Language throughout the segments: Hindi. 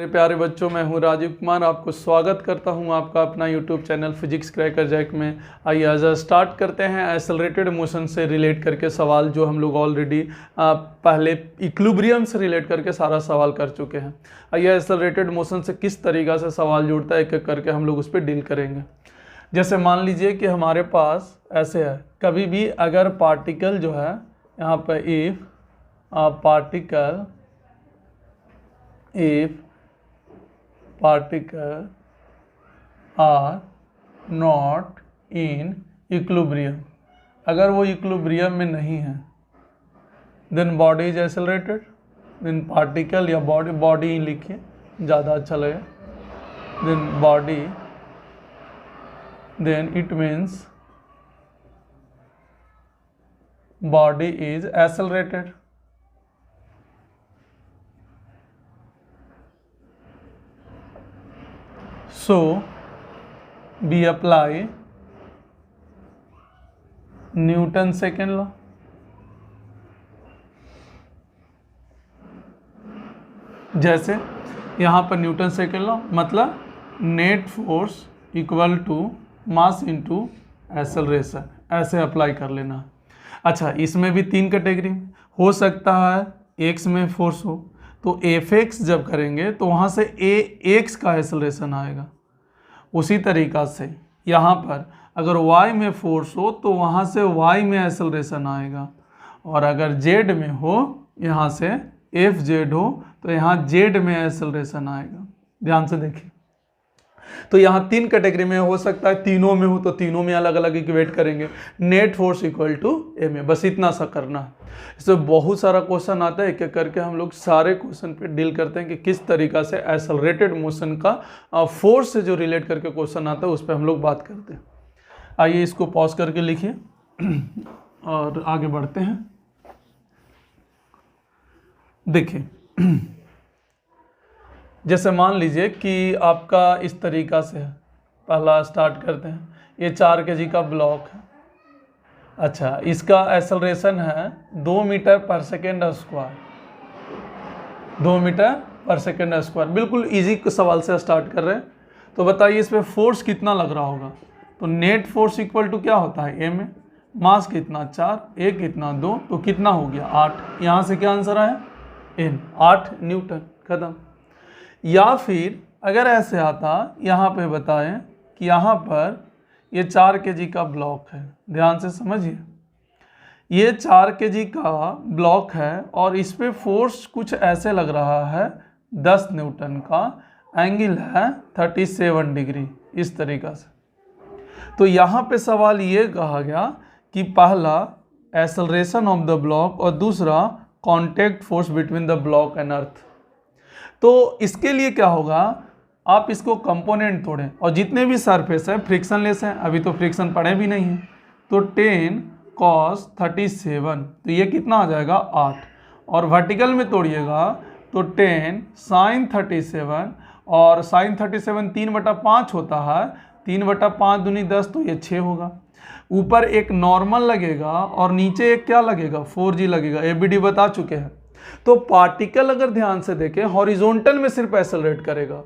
मेरे प्यारे बच्चों, मैं हूं राजीव कुमार। आपको स्वागत करता हूं आपका अपना YouTube channel physics cracker jack में। आइए आज स्टार्ट करते हैं एक्सेलरेटेड मोशन से रिलेट करके सवाल, जो हम लोग ऑलरेडी पहले इक्विलिब्रियम से रिलेट करके सारा सवाल कर चुके हैं। आइए एक्सेलरेटेड मोशन से किस तरीक़ा से सवाल जुड़ता है एक एक करके हम लोग उस पर डील करेंगे। जैसे मान लीजिए कि हमारे पास ऐसे है, कभी भी अगर पार्टिकल जो है यहाँ पर if particle are not in equilibrium, अगर वो इक्विलिब्रियम में नहीं है, then body is accelerated, then particle या बॉडी लिखिए ज़्यादा अच्छा लगेगा, then body, then it means body is accelerated. So we apply Newton second law. जैसे यहाँ पर न्यूटन सेकेंड लॉ मतलब net force equal to mass into acceleration, ऐसे अप्लाई कर लेना। अच्छा, इसमें भी तीन कैटेगरी हो सकता है। एक्स में फोर्स हो तो एफ एक्स जब करेंगे तो वहाँ से ए एक्स का एक्सेलरेशन आएगा। उसी तरीक़ा से यहाँ पर अगर y में फोर्स हो तो वहाँ से y में एक्सेलरेशन आएगा, और अगर z में हो, यहाँ से एफ जेड हो तो यहाँ z में एक्सेलरेशन आएगा। ध्यान से देखिए, तो यहाँ तीन कैटेगरी में हो सकता है। तीनों में हो तो तीनों में अलग अलग इक्वेट करेंगे। नेट फोर्स इक्वल टू ए में, बस इतना सा करना है। इसमें बहुत सारा क्वेश्चन आता है, एक एक करके हम लोग सारे क्वेश्चन पे डील करते हैं कि किस तरीक़ा से एक्सेलरेटेड मोशन का फोर्स से जो रिलेट करके क्वेश्चन आता है उस पर हम लोग बात करते हैं। आइए इसको पॉज करके लिखिए और आगे बढ़ते हैं। देखिए, जैसे मान लीजिए कि आपका इस तरीक़ा से है, पहला स्टार्ट करते हैं। ये 4 kg का ब्लॉक है। अच्छा, इसका एक्सेलरेशन है 2 मीटर पर सेकेंड स्क्वायर, 2 मीटर पर सेकेंड स्क्वायर। बिल्कुल इजी सवाल से स्टार्ट कर रहे हैं। तो बताइए इस पर फोर्स कितना लग रहा होगा। तो नेट फोर्स इक्वल टू क्या होता है, ए में मास कितना 4, ए कितना 2, तो कितना हो गया 8। यहाँ से क्या आंसर आया, एन 8 न्यूटन, खत्म। या फिर अगर ऐसे आता, यहाँ पे बताएं कि यहाँ पर ये 4 kg का ब्लॉक है। ध्यान से समझिए, ये 4 kg का ब्लॉक है और इस पे फोर्स कुछ ऐसे लग रहा है 10 न्यूटन का, एंगल है 37 डिग्री, इस तरीक़ा से। तो यहाँ पे सवाल ये कहा गया कि पहला एक्सेलरेशन ऑफ द ब्लॉक और दूसरा contact force between the block and earth. तो इसके लिए क्या होगा, आप इसको कंपोनेंट तोड़ें और जितने भी सरफेस है फ्रिक्शनलेस हैं, अभी तो फ्रिक्शन पड़े भी नहीं है, तो 10 cos 37, तो ये कितना आ जाएगा 8। और वर्टिकल में तोड़िएगा तो 10 sin 37, और sin 37 3/5 होता है, 3/5 दूनी 10, तो ये 6 होगा। ऊपर एक नॉर्मल लगेगा और नीचे एक क्या लगेगा, 4g लगेगा। एबीडी बता चुके हैं। तो पार्टिकल अगर ध्यान से देखें हॉरिजॉन्टल में सिर्फ एक्सेलरेट करेगा,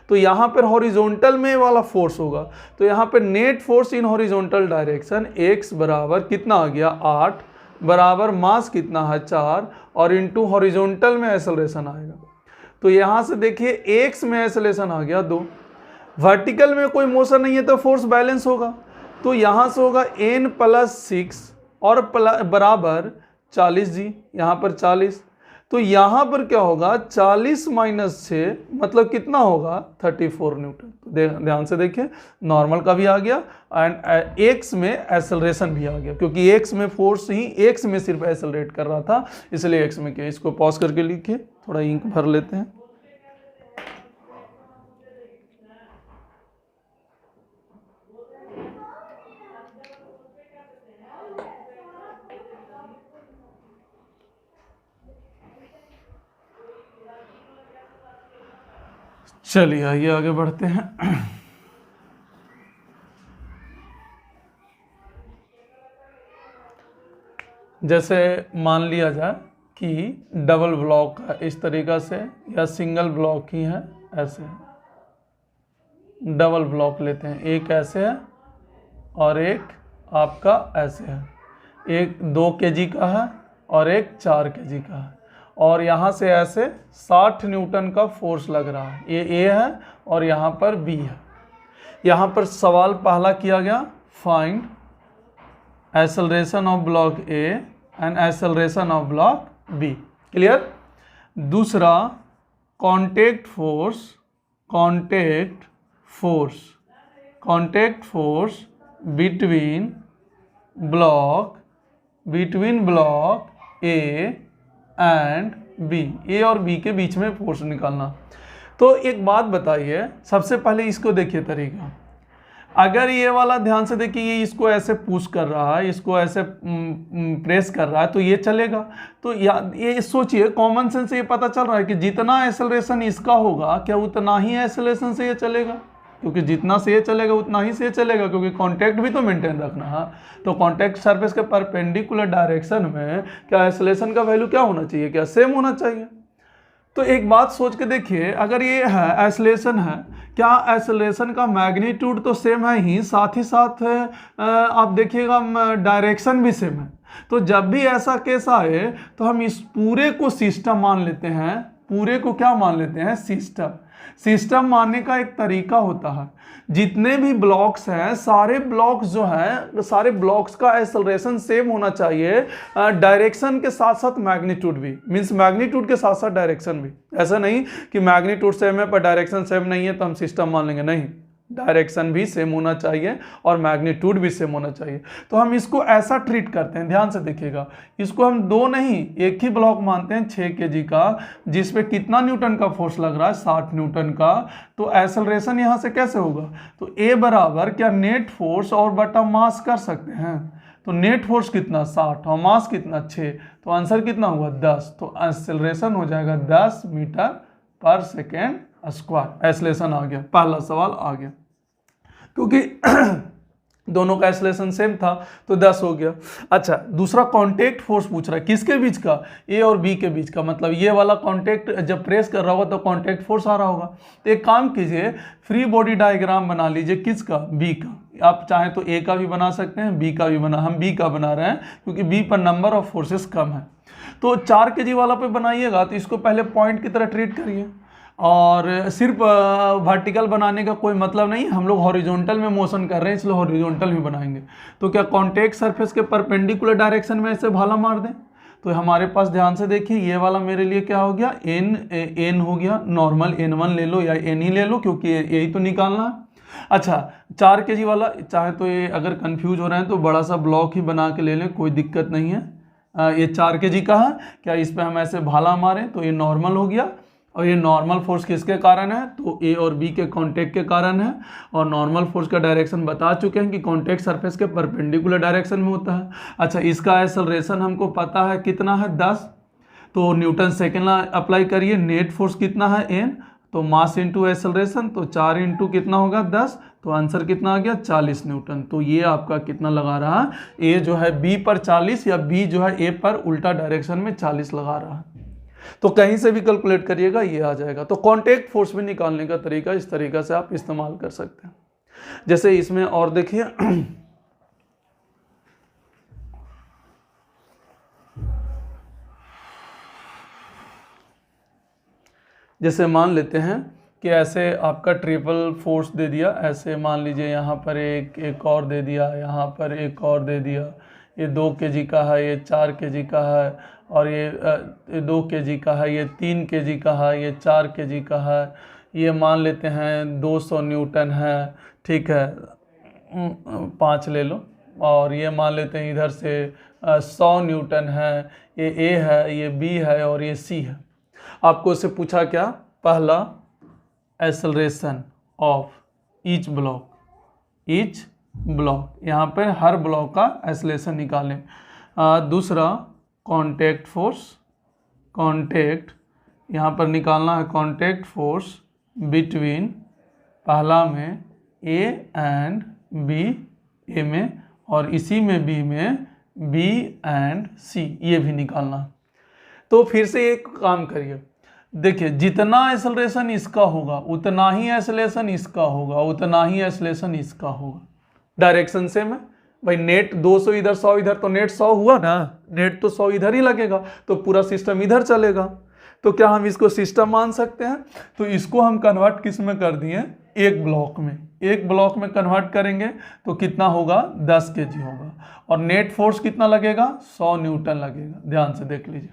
तो यहाँ पर हॉरिजॉन्टल में वाला फोर्स होगा। तो यहाँ पर net force in horizontal direction x बराबर कितना आ गया 8, बराबर मास कितना है 4, और इनटू हॉरिजॉन्टल में एक्सेलरेशन आएगा। तो यहाँ से देखिए x में एक्सेलरेशन आ गया 2, वर्टिकल में कोई मोशन नहीं है तो फोर्स बैलेंस होगा। तो यहाँ से होगा n + 6 और बराबर 40g, यहाँ पर 40। तो यहाँ पर क्या होगा 40 - 6 मतलब कितना होगा 34 न्यूटन। तो ध्यान से देखिए, नॉर्मल का भी आ गया एंड एक्स में एक्सेलरेशन भी आ गया, क्योंकि एक्स में फोर्स ही एक्स में सिर्फ एक्सेलरेट कर रहा था, इसलिए एक्स में किया। इसको पॉज करके लिखिए, थोड़ा इंक भर लेते हैं। चलिए आइए आगे बढ़ते हैं। जैसे मान लिया जाए कि डबल ब्लॉक है इस तरीक़ा से, या सिंगल ब्लॉक ही है ऐसे डबल ब्लॉक लेते हैं, एक ऐसे है और एक आपका ऐसे है, एक 2 kg का है और एक 4 kg का है, और यहाँ से ऐसे 60 न्यूटन का फोर्स लग रहा है, ये ए है और यहाँ पर बी है। यहाँ पर सवाल पहला किया गया, find acceleration of block A and acceleration of block B, clear. दूसरा contact force between block A and B, A और बी के बीच में फोर्स निकालना। तो एक बात बताइए, सबसे पहले इसको देखिए तरीका। अगर ये वाला ध्यान से देखिए, ये इसको ऐसे पुश कर रहा है, इसको ऐसे प्रेस कर रहा है, तो ये चलेगा। तो ये सोचिए, कॉमन सेंस से ये पता चल रहा है कि जितना एक्सेलरेशन इसका होगा, क्या उतना ही एक्सेलरेशन से ये चलेगा? क्योंकि जितना से ये चलेगा उतना ही से ये चलेगा, क्योंकि कांटेक्ट भी तो मेंटेन रखना है। तो कांटेक्ट सरफेस के परपेंडिकुलर डायरेक्शन में क्या एक्सेलरेशन का वैल्यू क्या होना चाहिए? क्या सेम होना चाहिए? तो एक बात सोच के देखिए, अगर ये है एक्सेलरेशन है, क्या एक्सेलरेशन का मैग्नीट्यूड तो सेम है ही साथ आप देखिएगा डायरेक्शन भी सेम है। तो जब भी ऐसा केस आए तो हम इस पूरे को सिस्टम मान लेते हैं। पूरे को क्या मान लेते हैं? सिस्टम मानने का एक तरीका होता है, जितने भी ब्लॉक्स हैं सारे ब्लॉक्स जो हैं, सारे ब्लॉक्स का एक्सेलरेशन सेम होना चाहिए, डायरेक्शन के साथ साथ मैग्नीट्यूड भी, मींस मैग्नीट्यूड के साथ साथ डायरेक्शन भी। ऐसा नहीं कि मैग्नीट्यूड सेम है पर डायरेक्शन सेम नहीं है तो हम सिस्टम मान लेंगे, नहीं, डायरेक्शन भी सेम होना चाहिए और मैग्नीट्यूड भी सेम होना चाहिए। तो हम इसको ऐसा ट्रीट करते हैं, ध्यान से देखिएगा, इसको हम दो नहीं एक ही ब्लॉक मानते हैं 6 kg का, जिसपे कितना न्यूटन का फोर्स लग रहा है? 60 न्यूटन का। तो एक्सेलरेशन यहाँ से कैसे होगा? तो ए बराबर क्या नेट फोर्स और बटा मास कर सकते हैं। तो नेट फोर्स कितना? 60 और मास कितना? 6। तो आंसर कितना हुआ? 10। तो एक्सेलरेशन हो जाएगा 10 मीटर पर सेकेंड स्क्वायर। एक्सेलरेशन आ गया, पहला सवाल आ गया, क्योंकि दोनों का एक्सेलरेशन सेम था तो 10 हो गया। अच्छा, दूसरा कांटेक्ट फोर्स पूछ रहा है, किसके बीच का? ए और बी के बीच का। मतलब ये वाला कांटेक्ट जब प्रेस कर रहा होगा तो कांटेक्ट फोर्स आ रहा होगा। तो एक काम कीजिए, फ्री बॉडी डायग्राम बना लीजिए। किसका? बी का। आप चाहें तो ए का भी बना सकते हैं, बी का भी बना, हम बी का बना रहे हैं क्योंकि बी पर नंबर ऑफ फोर्सेस कम है। तो 4 kg वाला पे बनाइएगा तो इसको पहले पॉइंट की तरह ट्रीट करिए, और सिर्फ वर्टिकल बनाने का कोई मतलब नहीं, हम लोग हॉरिजॉन्टल में मोशन कर रहे हैं इसलिए हॉरिजॉन्टल में बनाएंगे। तो क्या कांटेक्ट सरफेस के परपेंडिकुलर डायरेक्शन में ऐसे भाला मार दें? तो हमारे पास ध्यान से देखिए, ये वाला मेरे लिए क्या हो गया? एन हो गया, नॉर्मल N1 ले लो या एन ही ले लो क्योंकि यही तो निकालना है। अच्छा, 4 kg वाला, चाहे तो ये अगर कंफ्यूज हो रहे हैं तो बड़ा सा ब्लॉक ही बना के ले लें, कोई दिक्कत नहीं है। ये 4 kg का है, क्या इस पर हम ऐसे भाला मारें तो ये नॉर्मल हो गया। और ये नॉर्मल फोर्स किसके कारण है? तो ए और बी के कांटेक्ट के कारण है। और नॉर्मल फोर्स का डायरेक्शन बता चुके हैं कि कांटेक्ट सरफेस के परपेंडिकुलर डायरेक्शन में होता है। अच्छा, इसका एक्सेलरेशन हमको पता है कितना है? 10। तो न्यूटन सेकेंड अप्लाई करिए। नेट फोर्स कितना है? n। तो मास इंटू एक्सेलरेशन, तो 4 इंटू कितना होगा? 10। तो आंसर कितना आ गया? 40 न्यूटन। तो ये आपका कितना लगा रहा है? ए जो है बी पर 40 या बी जो है ए पर उल्टा डायरेक्शन में 40 लगा रहा है। तो कहीं से भी कैलकुलेट करिएगा, ये आ जाएगा। तो कांटेक्ट फोर्स भी निकालने का तरीका इस तरीका से आप इस्तेमाल कर सकते हैं। जैसे इसमें और देखिए, जैसे मान लेते हैं कि ऐसे आपका ट्रिपल फोर्स दे दिया, ऐसे मान लीजिए यहाँ पर एक और दे दिया, यहाँ पर एक और दे दिया, ये 2 kg का है, ये 4 kg का है, और ये 2 kg का है, ये 3 kg का है, ये 4 kg का है, ये मान लेते हैं 200 न्यूटन है, ठीक है, 5 ले लो, और ये मान लेते हैं इधर से 100 न्यूटन है, ये ए है, ये बी है और ये सी है। आपको इससे पूछा क्या? पहला एक्सेलरेशन ऑफ ईच ब्लॉक, यहाँ पर हर ब्लॉक का एक्सेलरेशन निकालें। दूसरा कांटेक्ट फोर्स, यहाँ पर निकालना है कांटेक्ट फोर्स बिटवीन, पहला में ए एंड बी, ए में, और इसी में बी में बी एंड सी, ये भी निकालना। तो फिर से एक काम करिए, देखिए जितना एक्सेलरेशन इसका होगा उतना ही एक्सेलरेशन इसका होगा, उतना ही एक्सेलरेशन इसका होगा। डायरेक्शन सेम है भाई, नेट 200 इधर 100 इधर, तो नेट 100 हुआ ना, नेट तो 100 इधर ही लगेगा, तो पूरा सिस्टम इधर चलेगा। तो क्या हम इसको सिस्टम मान सकते हैं? तो इसको हम कन्वर्ट किस में कर दिए, एक ब्लॉक में। एक ब्लॉक में कन्वर्ट करेंगे तो कितना होगा, 10 kg होगा। और नेट फोर्स कितना लगेगा, 100 न्यूटन लगेगा। ध्यान से देख लीजिए,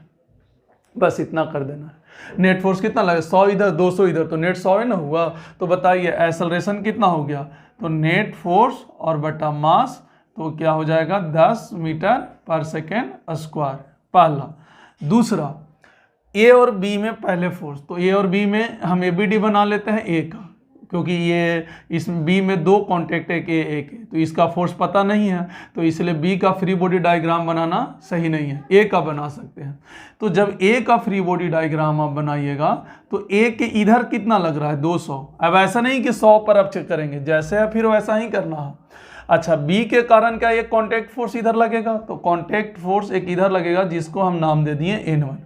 बस इतना कर देना है। नेट फोर्स कितना लगे, 100 इधर 200 इधर, तो नेट 100 है ना हुआ। तो बताइए एक्सेलरेशन कितना हो गया, तो नेट फोर्स और बटा मास, तो क्या हो जाएगा 10 मीटर पर सेकेंड स्क्वायर, पहला। दूसरा, ए और बी में पहले फोर्स, तो ए और बी में हम ए बी डी बना लेते हैं ए का, क्योंकि ये इस बी में दो कॉन्टेक्ट एक ए एक है, तो इसका फोर्स पता नहीं है, तो इसलिए बी का फ्री बॉडी डायग्राम बनाना सही नहीं है, ए का बना सकते हैं। तो जब ए का फ्री बॉडी डायग्राम आप बनाइएगा तो ए के इधर कितना लग रहा है, 200। अब ऐसा नहीं कि 100 पर अब चेक करेंगे, जैसे है फिर वैसा ही करना है। अच्छा, बी के कारण क्या एक कॉन्टैक्ट फोर्स इधर लगेगा, तो कॉन्टैक्ट फोर्स एक इधर लगेगा जिसको हम नाम दे दिए N1।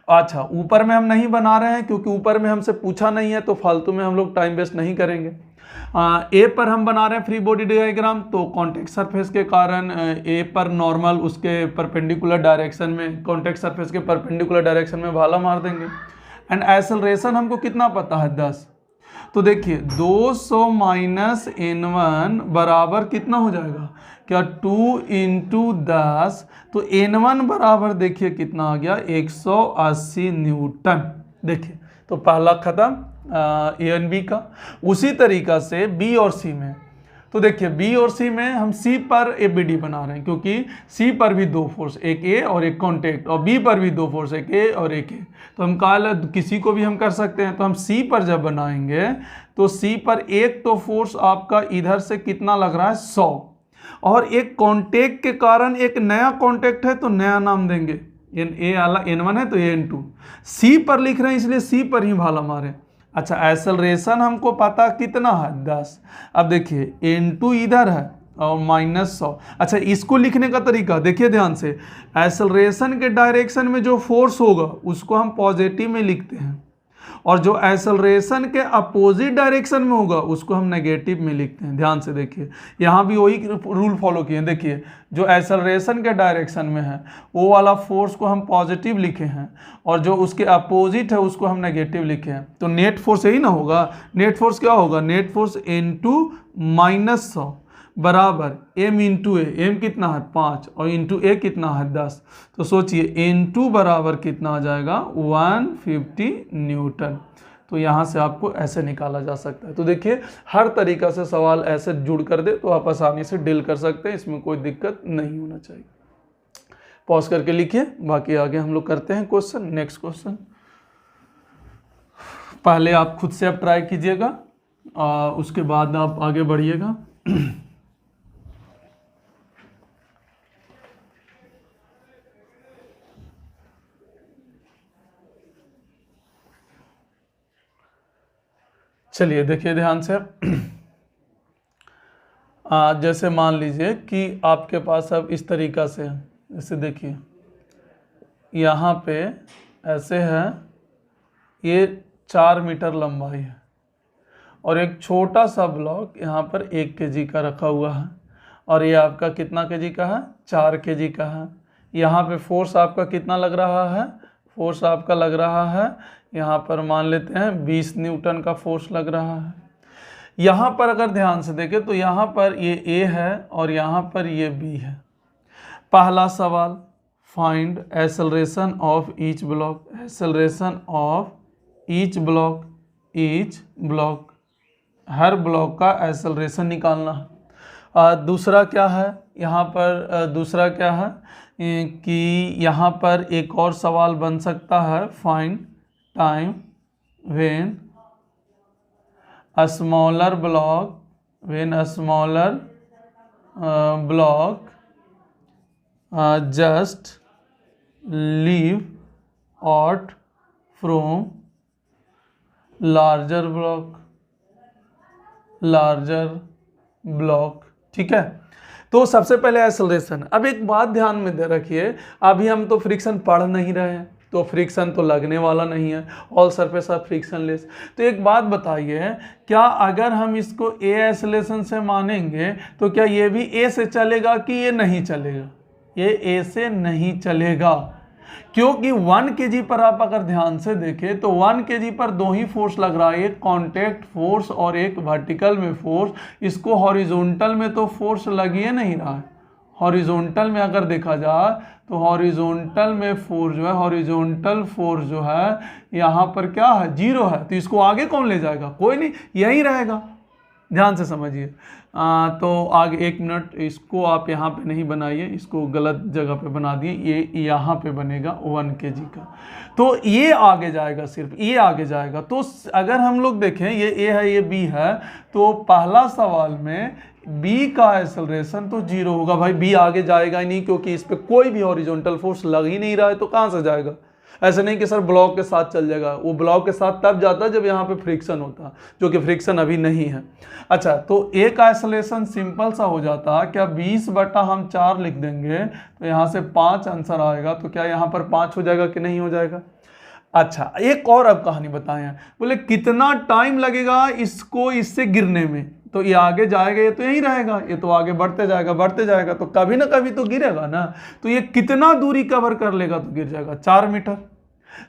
अच्छा, ऊपर में हम नहीं बना रहे हैं क्योंकि ऊपर में हमसे पूछा नहीं है, तो फालतू में हम लोग टाइम वेस्ट नहीं करेंगे। ए पर हम बना रहे हैं फ्री बॉडी डायग्राम, तो कॉन्टैक्ट सरफेस के कारण ए पर नॉर्मल उसके परपेंडिकुलर डायरेक्शन में, कॉन्टैक्ट सरफेस के परपेंडिकुलर डायरेक्शन में भाला मार देंगे। एंड एक्सेलरेशन हमको कितना पता है, 10। तो देखिए 200 माइनस N1 बराबर कितना हो जाएगा, क्या 2 × 10, तो N1 बराबर देखिए कितना आ गया, 180 न्यूटन। देखिए तो पहला खत्म ए एंड बी का। उसी तरीका से बी और सी में, तो देखिए बी और सी में हम सी पर ए बी डी बना रहे हैं, क्योंकि सी पर भी दो फोर्स, एक ए और एक कॉन्टैक्ट, और बी पर भी दो फोर्स, एक ए और एक ए। तो हम कहा किसी को भी हम कर सकते हैं, तो हम सी पर जब बनाएंगे तो सी पर एक तो फोर्स आपका इधर से कितना लग रहा है, 100, और एक कॉन्टैक्ट के कारण एक नया कॉन्टैक्ट है तो नया नाम देंगे, ए वाला N1 है तो N2। सी पर लिख रहे हैं इसलिए सी पर ही भाला मारे। अच्छा, एक्सेलरेशन हमको पता कितना है, 10। अब देखिए N2 इधर है और -100। अच्छा, इसको लिखने का तरीका देखिए ध्यान से, एक्सेलरेशन के डायरेक्शन में जो फोर्स होगा उसको हम पॉजिटिव में लिखते हैं, और जो एक्सेलरेशन के अपोजिट डायरेक्शन में होगा उसको हम नेगेटिव में लिखते हैं। ध्यान से देखिए, यहाँ भी वही रूल फॉलो किए। देखिए जो एक्सेलरेशन के डायरेक्शन में है वो वाला फोर्स को हम पॉजिटिव लिखे हैं, और जो उसके अपोजिट है उसको हम नेगेटिव लिखे हैं। तो नेट फोर्स यही ना होगा, नेट फोर्स क्या होगा, नेट फोर्स N2 -100 बराबर m × ए, m कितना है 5, और इंटू ए कितना है 10। तो सोचिए N2 बराबर कितना आ जाएगा, 150 न्यूटन। तो यहाँ से आपको ऐसे निकाला जा सकता है। तो देखिए हर तरीका से सवाल ऐसे जुड़ कर दे तो आप आसानी से डील कर सकते हैं, इसमें कोई दिक्कत नहीं होना चाहिए। पॉज करके लिखिए, बाकी आगे हम लोग करते हैं क्वेश्चन। नेक्स्ट क्वेश्चन पहले आप खुद से आप ट्राई कीजिएगा, उसके बाद आप आगे बढ़िएगा। चलिए देखिए ध्यान से, जैसे मान लीजिए कि आपके पास अब इस तरीका से, जैसे देखिए यहाँ पे ऐसे है, ये 4 मीटर लंबाई है, और एक छोटा सा ब्लॉक यहाँ पर 1 kg का रखा हुआ है, और ये आपका कितना kg का है, 4 kg का है। यहाँ पे फोर्स आपका कितना लग रहा है, फोर्स आपका लग रहा है यहाँ पर मान लेते हैं 20 न्यूटन का फोर्स लग रहा है। यहाँ पर अगर ध्यान से देखें तो यहाँ पर ये A है और यहाँ पर ये B है। पहला सवाल, find acceleration of each block, acceleration of each block, each block, her block का एक्सेलरेशन निकालना है। दूसरा क्या है यहाँ पर, दूसरा क्या है कि यहाँ पर एक और सवाल बन सकता है, find time when a smaller block, when a smaller block just leave out from larger block, larger block. ठीक है, तो सबसे पहले एक्सेलरेशन। अब एक बात ध्यान में दे रखिए, अभी हम तो फ्रिक्शन पढ़ नहीं रहे हैं, तो फ्रिक्शन तो लगने वाला नहीं है, ऑल सरफेस आर फ्रिक्शनलेस। तो एक बात बताइए, क्या अगर हम इसको ए एक्सेलरेशन से मानेंगे तो क्या ये भी ए से चलेगा कि ये नहीं चलेगा? ये ए से नहीं चलेगा, क्योंकि 1 kg पर आप अगर ध्यान से देखें तो 1 kg पर दो ही फोर्स लग रहा है, एक कॉन्टैक्ट फोर्स और एक वर्टिकल में फोर्स। इसको हॉरिजॉन्टल में तो फोर्स लग ही नहीं रहा है। हॉरिजॉन्टल में अगर देखा जाए तो हॉरिजॉन्टल में फोर्स जो है, हॉरिजॉन्टल फोर्स जो है यहाँ पर क्या है, 0 है। तो इसको आगे कौन ले जाएगा? कोई नहीं, यही रहेगा। ध्यान से समझिए। तो आगे 1 मिनट, इसको आप यहाँ पे नहीं बनाइए, इसको गलत जगह पे बना दिए, ये यहाँ पे बनेगा 1 kg का। तो ये आगे जाएगा, सिर्फ ये आगे जाएगा। तो अगर हम लोग देखें ये ए है ये बी है, तो पहला सवाल में बी का एक्सेलरेशन तो 0 होगा। भाई बी आगे जाएगा ही नहीं, क्योंकि इस पर कोई भी हॉरिजॉन्टल फोर्स लग ही नहीं रहा है, तो कहाँ से जाएगा? ऐसे नहीं कि सर ब्लॉक के साथ चल जाएगा, वो ब्लॉक के साथ तब जाता है जब यहाँ पे फ्रिक्शन होता, जो कि फ्रिक्शन अभी नहीं है। अच्छा, तो ए का एक्सेलरेशन सिंपल सा हो जाता, क्या 20 हम 4 लिख देंगे तो यहाँ से 5 आंसर आएगा। तो क्या यहाँ पर 5 हो जाएगा कि नहीं हो जाएगा? अच्छा, एक और अब कहानी बताएं, बोले कितना टाइम लगेगा इसको इससे गिरने में? तो ये आगे जाएगा, ये तो यहीं रहेगा, ये तो आगे बढ़ते जाएगा, तो कभी ना कभी तो गिरेगा ना। तो ये कितना दूरी कवर कर लेगा तो गिर जाएगा? 4 मीटर।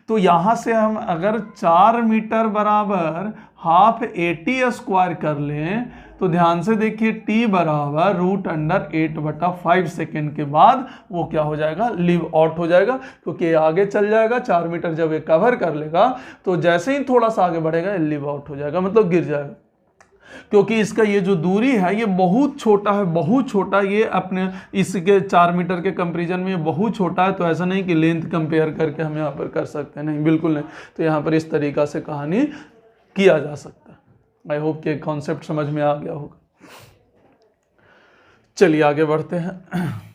तो यहाँ से हम अगर 4 मीटर बराबर हाफ 80 स्क्वायर कर लें तो ध्यान से देखिए t बराबर √8/5 सेकेंड के बाद वो क्या हो जाएगा? लीव आउट हो जाएगा, क्योंकि ये आगे चल जाएगा। 4 मीटर जब ये कवर कर लेगा तो जैसे ही थोड़ा सा आगे बढ़ेगा लीव आउट हो जाएगा, मतलब गिर जाएगा। क्योंकि इसका ये जो दूरी है ये बहुत छोटा है, बहुत छोटा। ये अपने इसके 4 मीटर के कंपैरिजन में ये बहुत छोटा है। तो ऐसा नहीं कि लेंथ कंपेयर करके हम यहाँ पर कर सकते हैं, नहीं, बिल्कुल नहीं। तो यहाँ पर इस तरीका से कहानी किया जा सकता है। आई होप कि कॉन्सेप्ट समझ में आ गया होगा। चलिए आगे बढ़ते हैं।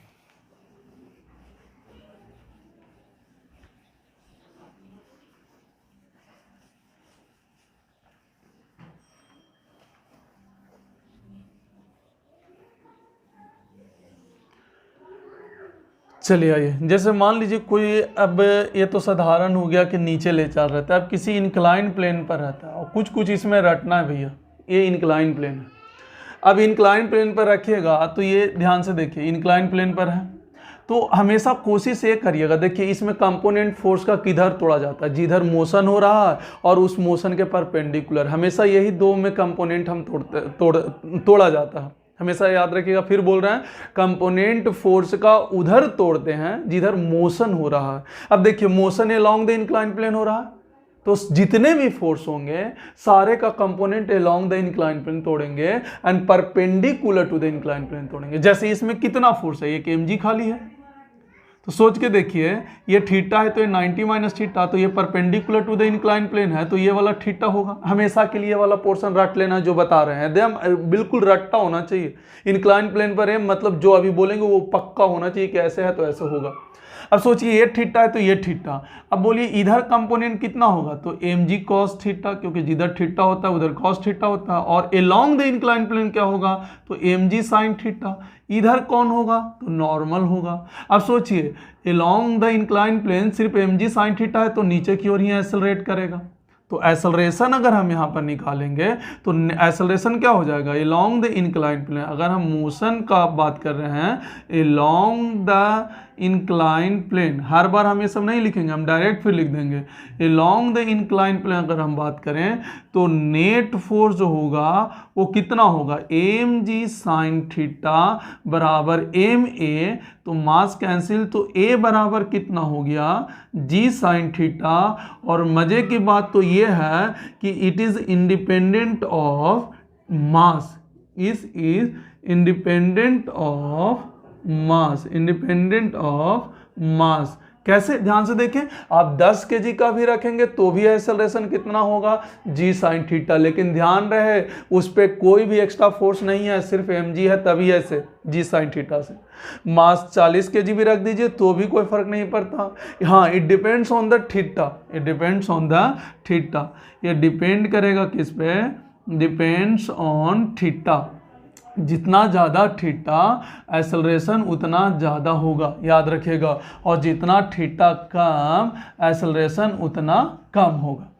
चलिए आइए, जैसे मान लीजिए कोई, अब ये तो साधारण हो गया कि नीचे ले चल रहता है, अब किसी इंक्लाइन प्लेन पर रहता है और कुछ कुछ इसमें रटना है भैया। ये इंक्लाइन प्लेन है, अब इंक्लाइन प्लेन पर रखिएगा तो ये ध्यान से देखिए इंक्लाइन प्लेन पर है, तो हमेशा कोशिश ये करिएगा, देखिए इसमें कंपोनेंट फोर्स का किधर तोड़ा जाता है, जिधर मोशन हो रहा है और उस मोशन के परपेंडिकुलर, हमेशा यही दो में कंपोनेंट हम तोड़ा जाता है। हमेशा याद रखिएगा, फिर बोल रहे हैं कंपोनेंट फोर्स का उधर तोड़ते हैं जिधर मोशन हो रहा है। अब देखिए motion along the incline plane हो रहा है, तो जितने भी फोर्स होंगे सारे का component along the incline plane तोड़ेंगे and perpendicular to the incline plane तोड़ेंगे। जैसे इसमें कितना फोर्स है, एक mg खाली है, तो सोच के देखिए ये थीटा है तो ये 90 माइनस थीटा, तो ये perpendicular to the incline plane है तो ये वाला थीटा होगा। हमेशा के लिए वाला पोर्शन रट लेना जो बता रहे हैं, एकदम बिल्कुल रट्टा होना चाहिए। इंक्लाइन प्लेन पर है मतलब जो अभी बोलेंगे वो पक्का होना चाहिए कि ऐसे है तो ऐसे होगा। अब सोचिए ये थीटा है तो ये थीटा, अब बोलिए इधर कंपोनेंट कितना होगा, तो mg cos थीटा, क्योंकि जिधर थीटा होता है उधर cos थीटा होता है, और अलोंग द इंक्लाइन प्लेन क्या होगा, तो mg sin थीटा। इधर कौन होगा, तो नॉर्मल होगा। अब सोचिए अलोंग द इंक्लाइन प्लेन सिर्फ mg sin थीटा है तो नीचे की ओर ही एक्सेलरेट करेगा, तो एक्सेलरेशन अगर हम यहाँ पर निकालेंगे तो एक्सेलरेशन क्या हो जाएगा, अलोंग द इंक्लाइन प्लेन। अगर हम मोशन का बात कर रहे हैं अलोंग द इंक्लाइन प्लेन, हर बार हम ये सब नहीं लिखेंगे, हम डायरेक्ट फिर लिख देंगे अलोंग द इंक्लाइन प्लेन। अगर हम बात करें तो नेट फोर्स जो होगा वो कितना होगा, mg sin थीटा बराबर ma, तो मास कैंसिल, तो a बराबर कितना हो गया, g sin थीटा। और मजे की बात तो ये है कि it is independent of mass, is independent of mass, independent of mass. कैसे, ध्यान से देखें, आप 10 kg का भी रखेंगे तो भी एक्सेलरेशन कितना होगा, g sin थीटा, लेकिन ध्यान रहे उस पर कोई भी एक्स्ट्रा फोर्स नहीं है, सिर्फ mg है, तभी ऐसे g sin थीटा से। मास 40 kg भी रख दीजिए तो भी कोई फर्क नहीं पड़ता। हाँ, it depends on the theta, it depends on the theta, ये डिपेंड करेगा किस पे, डिपेंड्स ऑन थीटा। जितना ज़्यादा थीटा एक्सेलरेशन उतना ज़्यादा होगा, याद रखिएगा, और जितना थीटा कम एक्सेलरेशन उतना कम होगा।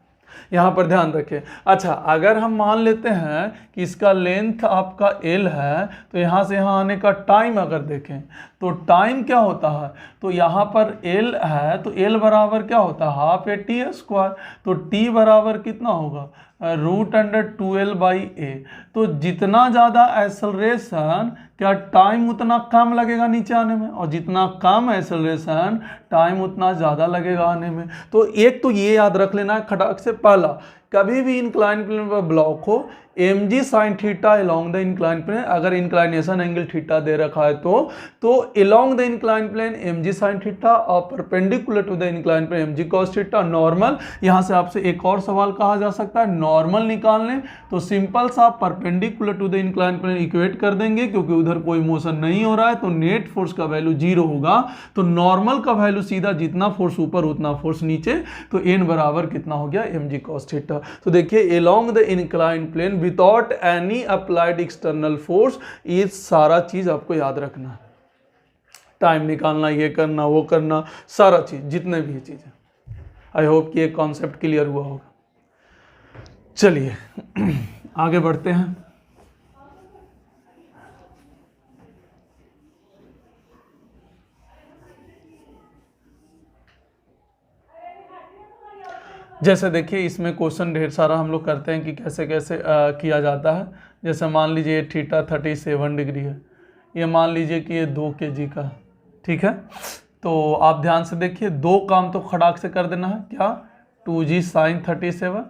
यहाँ पर ध्यान रखें। अच्छा, अगर हम मान लेते हैं कि इसका लेंथ आपका l है, तो यहाँ से यहाँ आने का टाइम अगर देखें तो टाइम क्या होता है, तो यहाँ पर l है तो l बराबर क्या होता है, हाफ ए टी स्क्वायर, तो t बराबर कितना होगा, √2l/a। तो जितना ज़्यादा एक्सेलरेशन क्या टाइम उतना कम लगेगा नीचे आने में, और जितना कम एक्सेलरेशन टाइम उतना ज़्यादा लगेगा आने में। तो एक तो ये याद रख लेना है खटाक से, पहला कभी भी इंक्लाइन प्लेन पर ब्लॉक हो mg sin theta along the incline plane, अगर इंक्लाइनेशन एंगल थीटा दे रखा है तो along the incline plane mg sin theta और perpendicular to the incline plane mg cos theta normal. यहाँ से आपसे एक और सवाल कहा जा सकता है, नॉर्मल निकालने, तो सिंपल सा perpendicular to the incline plane equate कर देंगे, क्योंकि उधर कोई मोशन नहीं हो रहा है, तो नेट फोर्स का वैल्यू 0 होगा, तो नॉर्मल का वैल्यू सीधा जितना फोर्स ऊपर उतना फोर्स नीचे, तो n बराबर कितना हो गया, mg cos थीटा। तो देखिए along the incline plane without any applied external force, ये सारा चीज आपको याद रखना है, टाइम निकालना, ये करना, वो करना, सारा चीज जितने भी चीज है। आई होप कि ये कॉन्सेप्ट क्लियर हुआ होगा। चलिए आगे बढ़ते हैं। जैसे देखिए इसमें क्वेश्चन ढेर सारा हम लोग करते हैं कि कैसे कैसे किया जाता है। जैसे मान लीजिए थीटा 37 डिग्री है, ये मान लीजिए कि ये 2 kg का, ठीक है। तो आप ध्यान से देखिए, दो काम तो खड़ाक से कर देना है, क्या, 2g sin 37,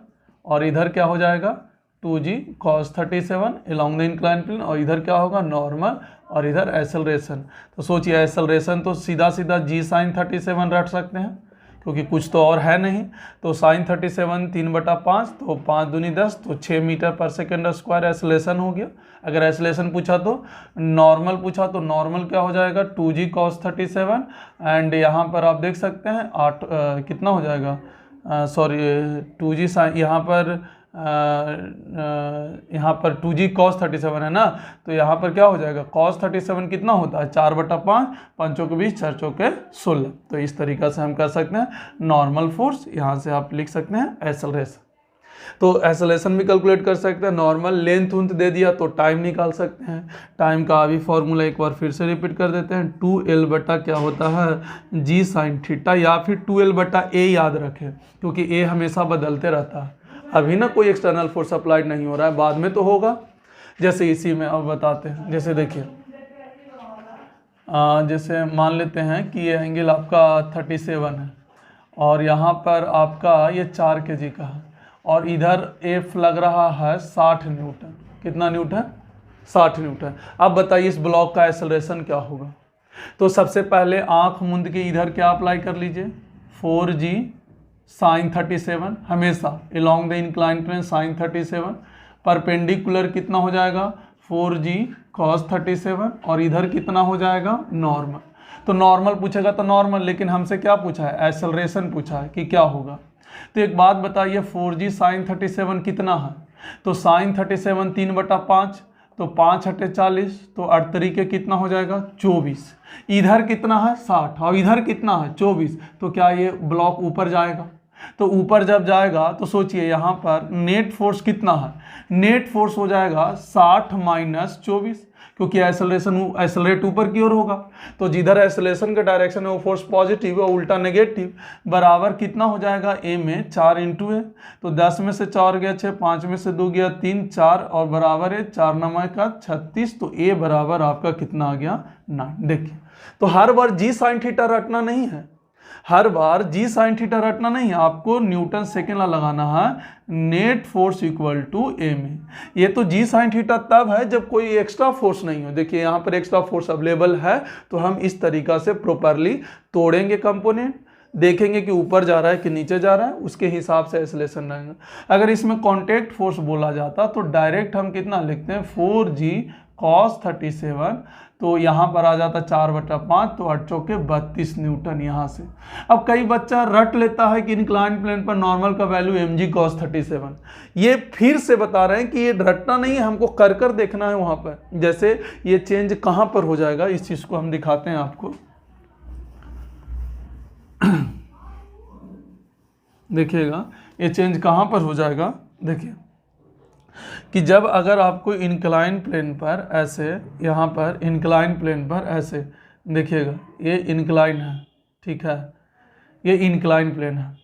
और इधर क्या हो जाएगा 2g cos 37 along the incline plane, और इधर क्या होगा नॉर्मल, और इधर एक्सेलरेशन। तो सोचिए एक्सेलरेशन तो सीधा सीधा g sin 37 रख सकते हैं, क्योंकि कुछ तो और है नहीं। तो sin 37 3/5, तो 5 दूनी 10, तो 6 मीटर पर सेकेंड स्क्वायर एक्सेलरेशन हो गया। अगर एक्सेलरेशन पूछा तो नॉर्मल पूछा तो नॉर्मल क्या हो जाएगा 2g cos 37, एंड यहाँ पर आप देख सकते हैं 8 कितना हो जाएगा, सॉरी 2g sin, यहाँ पर 2g cos 37 है ना, तो यहाँ पर क्या हो जाएगा cos 37 कितना होता है 4/5, 5 के 20, 4 चौके 16। तो इस तरीक़ा से हम कर सकते हैं नॉर्मल फोर्स, यहाँ से आप लिख सकते हैं एक्सेलरेशन। तो एक्सेलरेशन भी कैलकुलेट कर सकते हैं, नॉर्मल लेंथ उंथ दे दिया तो टाइम निकाल सकते हैं। टाइम का अभी फॉर्मूला एक बार फिर से रिपीट कर देते हैं, 2l बटा क्या होता है g sin थीटा, या फिर 2l बटा a याद रखें, क्योंकि a हमेशा बदलते रहता है। अभी ना कोई एक्सटर्नल फोर्स अप्लाइड नहीं हो रहा है, बाद में तो होगा। जैसे इसी में अब बताते हैं, जैसे देखिए जैसे मान लेते हैं कि ये एंगल आपका 37 है, और यहाँ पर आपका ये 4 kg का है, और इधर एफ लग रहा है 60 न्यूटन। कितना न्यूटन, 60 न्यूटन। अब बताइए इस ब्लॉक का एक्सेलरेशन क्या होगा। तो सबसे पहले आंख मूंद के इधर क्या अप्लाई कर लीजिए, 4g sin 37, हमेशा along the incline plane sin 37, perpendicular कितना हो जाएगा 4g cos 37, और इधर कितना हो जाएगा नॉर्मल। तो नॉर्मल पूछेगा तो नॉर्मल, लेकिन हमसे क्या पूछा है एक्सेलरेशन पूछा है कि क्या होगा। तो एक बात बताइए 4g sin 37 कितना है, तो sin 37 3/5, तो 5 × 40, तो 8 तरीके कितना हो जाएगा 24। इधर कितना है 60, और इधर कितना है 24, तो क्या ये ब्लॉक ऊपर जाएगा। तो ऊपर जब जाएगा तो सोचिए यहाँ पर नेट फोर्स कितना है, नेट फोर्स हो जाएगा 60 - 24, क्योंकि एक्सेलरेट ऊपर की ओर होगा। तो जिधर एक्सेलरेशन का डायरेक्शन है वो फोर्स पॉजिटिव है, उल्टा नेगेटिव, बराबर कितना हो जाएगा a में 4 × a, तो 10 में से 4 गया 6, 5 में से 2 गया 3, 4, और बराबर है 4 × 9 का 36, तो a बराबर आपका कितना आ गया 9। देखिए तो हर बार g sin थीटा रटना नहीं है, हर बार g sin थीटा रटना नहीं है, आपको न्यूटन सेकेंड लगाना है net force equal to a में। ये तो g sin थीटा तब है जब कोई एक्स्ट्रा फोर्स नहीं हो। देखिए यहाँ पर एक्स्ट्रा फोर्स अवेलेबल है, तो हम इस तरीका से प्रॉपरली तोड़ेंगे कंपोनेंट, देखेंगे कि ऊपर जा रहा है कि नीचे जा रहा है, उसके हिसाब से एक्सेलरेशन रहेगा। अगर इसमें कॉन्टैक्ट फोर्स बोला जाता तो डायरेक्ट हम कितना लिखते हैं 4g cos 37 तो यहाँ पर आ जाता 4/5, तो 8 चौके 32 न्यूटन यहाँ से। अब कई बच्चा रट लेता है कि इंक्लाइन प्लेन पर नॉर्मल का वैल्यू mg cos 37। ये फिर से बता रहे हैं कि ये रटना नहीं है, हमको कर देखना है वहाँ पर। जैसे ये चेंज कहाँ पर हो जाएगा, इस चीज़ को हम दिखाते हैं आपको। देखिएगा ये चेंज कहाँ पर हो जाएगा। देखिए कि जब अगर आपको इंक्लाइन प्लेन पर ऐसे, यहाँ पर इंक्लाइन प्लेन पर ऐसे, देखिएगा ये इंक्लाइन है, ठीक है, ये इंक्लाइन प्लेन है,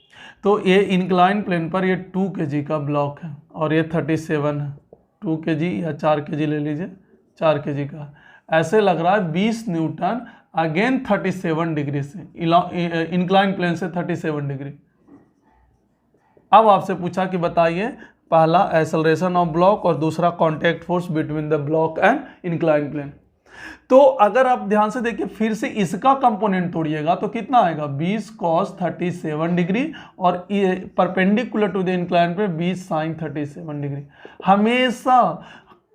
तो ये इंक्लाइन प्लेन पर ये 2 kg का ब्लॉक है और ये 37 है, 2 kg या 4 kg ले लीजिए, 4 kg का ऐसे लग रहा है 20 न्यूटन, अगेन 37 डिग्री से, इंक्लाइन प्लेन से 37 डिग्री। अब आपसे पूछा कि बताइए पहला एक्सेलरेशन ऑफ ब्लॉक और दूसरा contact force between the block and incline plane. तो अगर आप ध्यान से देखिए फिर से इसका कंपोनेंट तोड़िएगा तो कितना आएगा 20 cos 37 डिग्री और perpendicular to the incline plane 20 sin 37 degree. हमेशा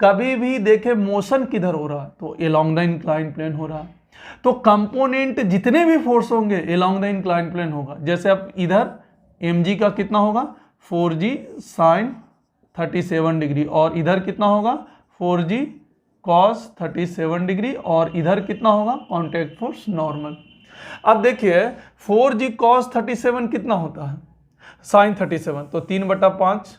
कभी भी देखे मोशन किधर हो रहा है तो अलोंग द इंक्लाइन प्लेन हो रहा है, तो कंपोनेंट जितने भी फोर्स होंगे अलोंग द इंक्लाइन प्लेन होगा। जैसे अब इधर mg का कितना होगा 4g sin 37 डिग्री और इधर कितना होगा 4g cos 37 डिग्री और इधर कितना होगा कांटेक्ट फोर्स नॉर्मल। अब देखिए 4g cos 37 कितना होता है sin 37, तो 3/5,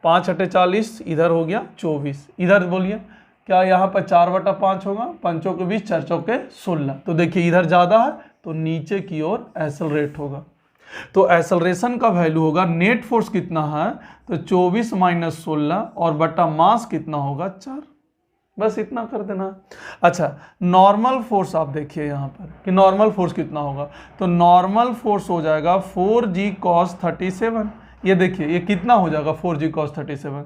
5 × 40, इधर हो गया 24, इधर बोलिए क्या यहाँ पर 4/5 होगा, 5 के 20, 4 चौके 16। तो देखिए इधर ज़्यादा है तो नीचे की ओर एक्सेलरेट होगा, तो एक्सेलरेशन का वैल्यू होगा नेट फोर्स कितना है तो 24 - 16 और बटा मास कितना होगा 4, बस इतना कर देना। अच्छा नॉर्मल फोर्स आप देखिए यहाँ पर कि नॉर्मल फोर्स कितना होगा, तो नॉर्मल फोर्स हो जाएगा 4g cos 37। ये देखिए ये कितना हो जाएगा 4g cos 37,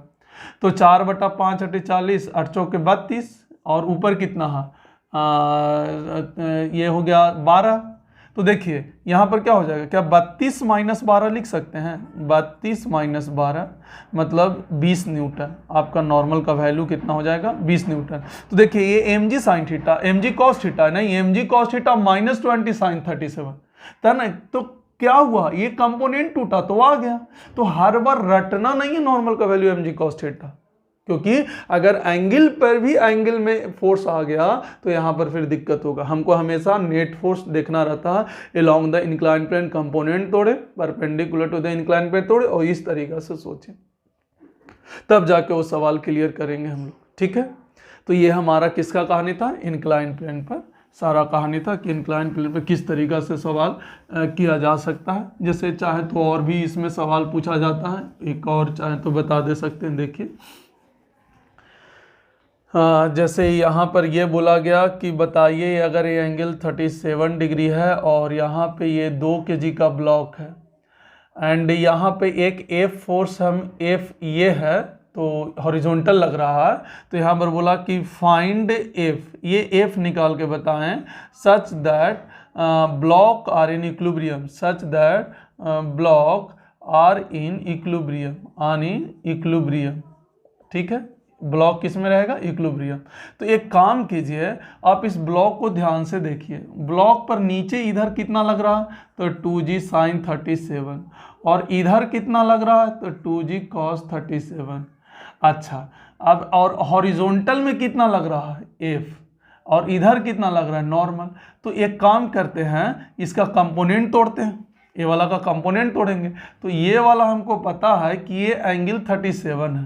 तो 4/5 × 40, 8 चौके 32 और ऊपर कितना है ये हो गया 12। तो देखिए यहाँ पर क्या हो जाएगा, क्या 32 - 12 लिख सकते हैं, 32 - 12 मतलब 20 न्यूटन। आपका नॉर्मल का वैल्यू कितना हो जाएगा 20 न्यूटन। तो देखिए ये mg sin theta, mg cos theta नहीं, mg cos थीटा -20 sin 37 था ना। तो क्या हुआ ये कंपोनेंट टूटा तो आ गया। तो हर बार रटना नहीं है नॉर्मल का वैल्यू mg cos थीटा, क्योंकि अगर एंगल पर भी एंगल में फोर्स आ गया तो यहाँ पर फिर दिक्कत होगा। हमको हमेशा नेट फोर्स देखना रहता है along the incline plane, component तोड़े perpendicular to the incline plane तोड़े और इस तरीका से सोचें, तब जाके वो सवाल क्लियर करेंगे हम लोग, ठीक है। तो ये हमारा किसका कहानी था, इंक्लाइन प्लेन पर सारा कहानी था कि इंक्लाइन प्लेन पर किस तरीका से सवाल किया जा सकता है। जैसे चाहे तो और भी इसमें सवाल पूछा जाता है, एक और चाहे तो बता दे सकते हैं। देखिए जैसे यहाँ पर ये बोला गया कि बताइए अगर ये एंगल 37 डिग्री है और यहाँ पे ये 2 kg का ब्लॉक है एंड यहाँ पे एक F फोर्स हम F ये है तो हॉरिजॉन्टल लग रहा है, तो यहाँ पर बोला कि फाइंड F, ये F निकाल के बताएं such that block are in equilibrium, such that block are in equilibrium, equilibrium, ठीक है। ब्लॉक किस में रहेगा इक्विलिब्रियम। तो एक काम कीजिए आप इस ब्लॉक को ध्यान से देखिए, ब्लॉक पर नीचे इधर कितना लग रहा है तो 2g sin 37 और इधर कितना लग रहा है तो 2g cos 37। अच्छा अब और हॉरिजॉन्टल में कितना लग रहा है f और इधर कितना लग रहा है नॉर्मल। तो एक काम करते हैं इसका कंपोनेंट तोड़ते हैं, ये वाला का कंपोनेंट तोड़ेंगे। तो ये वाला हमको पता है कि ये एंगल 37 है,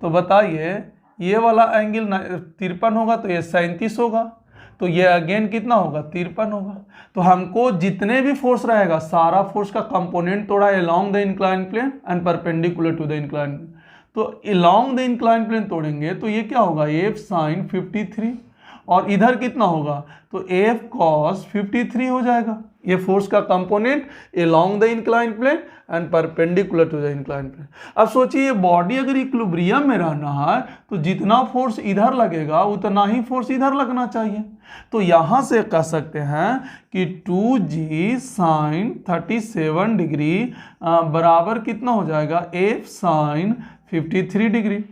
तो बताइए ये वाला एंगल 53 होगा तो ये 37 होगा, तो ये अगेन कितना होगा 53 होगा। तो हमको जितने भी फोर्स रहेगा सारा फोर्स का कंपोनेंट तोड़ा along the incline plane and perpendicular to the incline plane. तो अलोंग द इंक्लाइन प्लेन तोड़ेंगे तो ये क्या होगा F sin 53 और इधर कितना होगा तो F cos 53 हो जाएगा। ये फोर्स का component along the incline plane and perpendicular to the incline plane. अब सोचिए बॉडी अगर इक्विलिब्रियम में रहना है तो जितना फोर्स इधर लगेगा उतना ही फोर्स इधर लगना चाहिए। तो यहाँ से कह सकते हैं कि 2g sin 37 डिग्री बराबर कितना हो जाएगा F sin 53 डिग्री।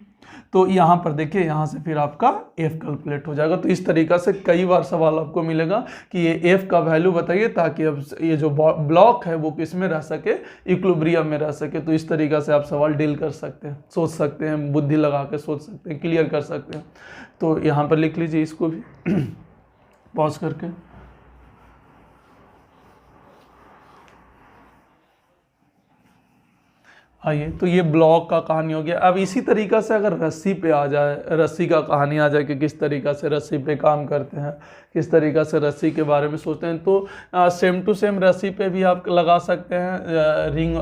तो यहाँ पर देखिए, यहाँ से फिर आपका एफ कैलकुलेट हो जाएगा। तो इस तरीका से कई बार सवाल आपको मिलेगा कि ये एफ का वैल्यू बताइए, ताकि अब ये जो ब्लॉक है वो किस में रह सके, इक्विलिब्रियम में रह सके। तो इस तरीका से आप सवाल डील कर सकते हैं, सोच सकते हैं, बुद्धि लगा के सोच सकते हैं, क्लियर कर सकते हैं। तो यहाँ पर लिख लीजिए इसको भी पॉज करके। आइए, तो ये ब्लॉक का कहानी हो गया। अब इसी तरीका से अगर रस्सी पे आ जाए, रस्सी का कहानी आ जाए कि किस तरीका से रस्सी पे काम करते हैं, किस तरीका से रस्सी के बारे में सोचते हैं, तो सेम टू सेम रस्सी पे भी आप लगा सकते हैं रिंग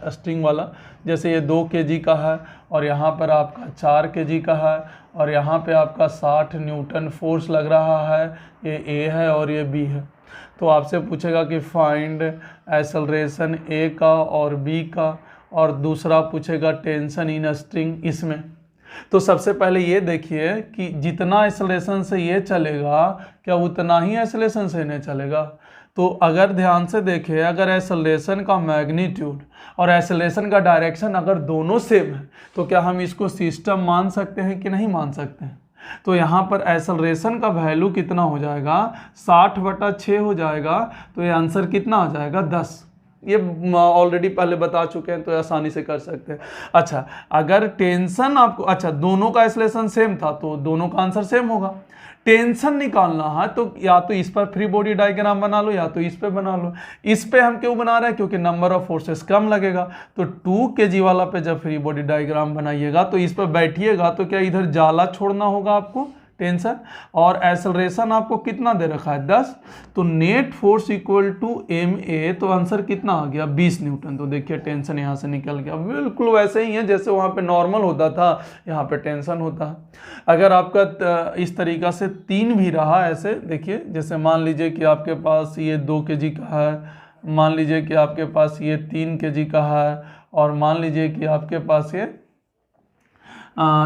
स्ट्रिंग वाला। जैसे ये 2 kg का है और यहाँ पर आपका 4 kg का है और यहाँ पे आपका 60 न्यूटन फोर्स लग रहा है। ये ए है और ये बी है। तो आपसे पूछेगा कि फाइंड एक्सेलरेशन ए का और बी का, और दूसरा पूछेगा टेंशन इन स्ट्रिंग इसमें। तो सबसे पहले ये देखिए कि जितना एक्सेलरेशन से ये चलेगा, क्या उतना ही एक्सेलरेशन से नहीं चलेगा? तो अगर ध्यान से देखें, अगर एक्सेलरेशन का मैग्नीट्यूड और एक्सेलरेशन का डायरेक्शन अगर दोनों सेम है, तो क्या हम इसको सिस्टम मान सकते हैं कि नहीं मान सकते हैं? तो यहाँ पर एक्सेलरेशन का वैल्यू कितना हो जाएगा? 60/6 हो जाएगा। तो ये आंसर कितना आ जाएगा? 10। ये ऑलरेडी पहले बता चुके हैं, तो आसानी से कर सकते हैं। अच्छा, अगर टेंशन आपको, अच्छा दोनों का एक्सेलरेशन सेम था तो दोनों का आंसर सेम होगा। टेंशन निकालना है तो या तो इस पर फ्री बॉडी डायग्राम बना लो या तो इस पे बना लो। इस पे हम क्यों बना रहे हैं? क्योंकि नंबर ऑफ फोर्सेस कम लगेगा। तो 2 kg वाला पे जब फ्री बॉडी डायग्राम बनाइएगा तो इस पर बैठिएगा तो क्या इधर जाला छोड़ना होगा आपको, टेंशन, और एक्सेलरेशन आपको कितना दे रखा है? 10। तो net force equal to ma, तो आंसर कितना आ गया? 20 न्यूटन। तो देखिए टेंशन यहाँ से निकल गया। बिल्कुल वैसे ही है जैसे वहाँ पे नॉर्मल होता था, यहाँ पे टेंशन होता है। अगर आपका इस तरीका से 3 भी रहा, ऐसे देखिए, जैसे मान लीजिए कि आपके पास ये 2 kg का है, मान लीजिए कि आपके पास ये 3 kg का है, और मान लीजिए कि आपके पास ये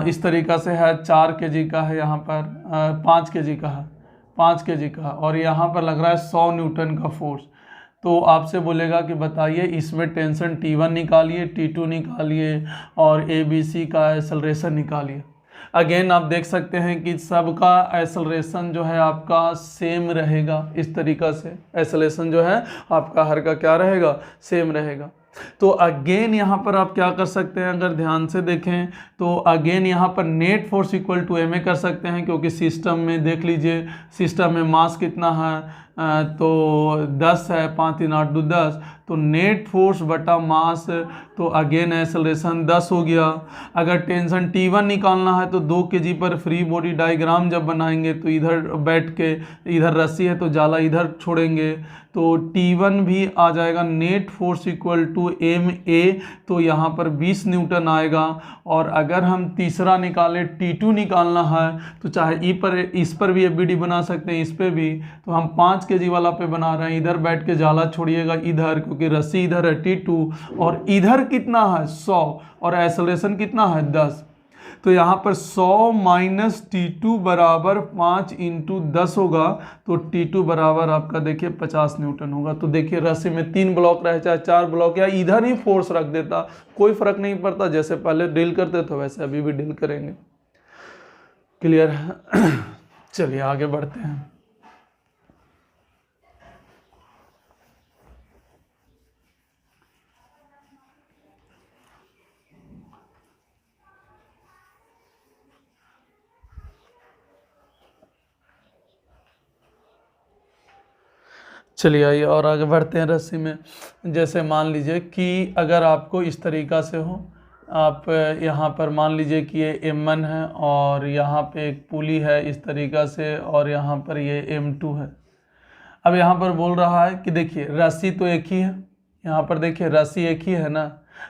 इस तरीका से है 4 kg का है, यहाँ पर 5 kg का है, 5 kg का, और यहाँ पर लग रहा है 100 न्यूटन का फोर्स। तो आपसे बोलेगा कि बताइए इसमें टेंशन T1 निकालिए, T2 निकालिए और ABC का एक्सेलरेशन निकालिए। अगेन आप देख सकते हैं कि सबका एक्सेलरेशन जो है आपका सेम रहेगा। इस तरीका से एक्सेलरेशन जो है आपका हर का क्या रहेगा? सेम रहेगा। तो अगेन यहाँ पर आप क्या कर सकते हैं, अगर ध्यान से देखें तो अगेन यहाँ पर net force equal to ma कर सकते हैं, क्योंकि सिस्टम में देख लीजिए, सिस्टम में मास कितना है? तो 10 है, 5 3 8 2 10। तो नेट फोर्स बटा मास, तो अगेन एक्सेलरेशन 10 हो गया। अगर टेंशन T1 निकालना है तो 2 kg पर फ्री बॉडी डायग्राम जब बनाएंगे तो इधर बैठ के, इधर रस्सी है तो जाला इधर छोड़ेंगे, तो T1 भी आ जाएगा net force equal to ma, तो यहाँ पर 20 न्यूटन आएगा। और अगर हम तीसरा निकालें, T2 निकालना है, तो चाहे इस पर भी FBD बना सकते हैं, इस पर भी। तो हम 5 kg वाला पे बना रहे हैं, इधर बैठ के जाला छोड़िएगा इधर, क्योंकि रस्सी इधर है T2, और इधर कितना है? 100, और एक्सेलरेशन कितना है? 10। तो यहाँ पर 100 माइनस T2 बराबर 5 इंटू 10 होगा। तो T2 बराबर आपका देखिए 50 न्यूटन होगा। तो देखिए रस्सी में 3 ब्लॉक रहे चाहे 4 ब्लॉक, या इधर ही फोर्स रख देता, कोई फर्क नहीं पड़ता। जैसे पहले डील करते थे वैसे अभी भी डील करेंगे। क्लियर है? चलिए आगे बढ़ते हैं। चलिए आइए और आगे बढ़ते हैं रस्सी में। जैसे मान लीजिए कि अगर आपको इस तरीका से हो, आप यहाँ पर मान लीजिए कि ये M1 है और यहाँ पे एक पुली है इस तरीका से, और यहाँ पर ये M2 है। अब यहाँ पर बोल रहा है कि देखिए रस्सी तो एक ही है, यहाँ पर देखिए रस्सी एक ही है ना,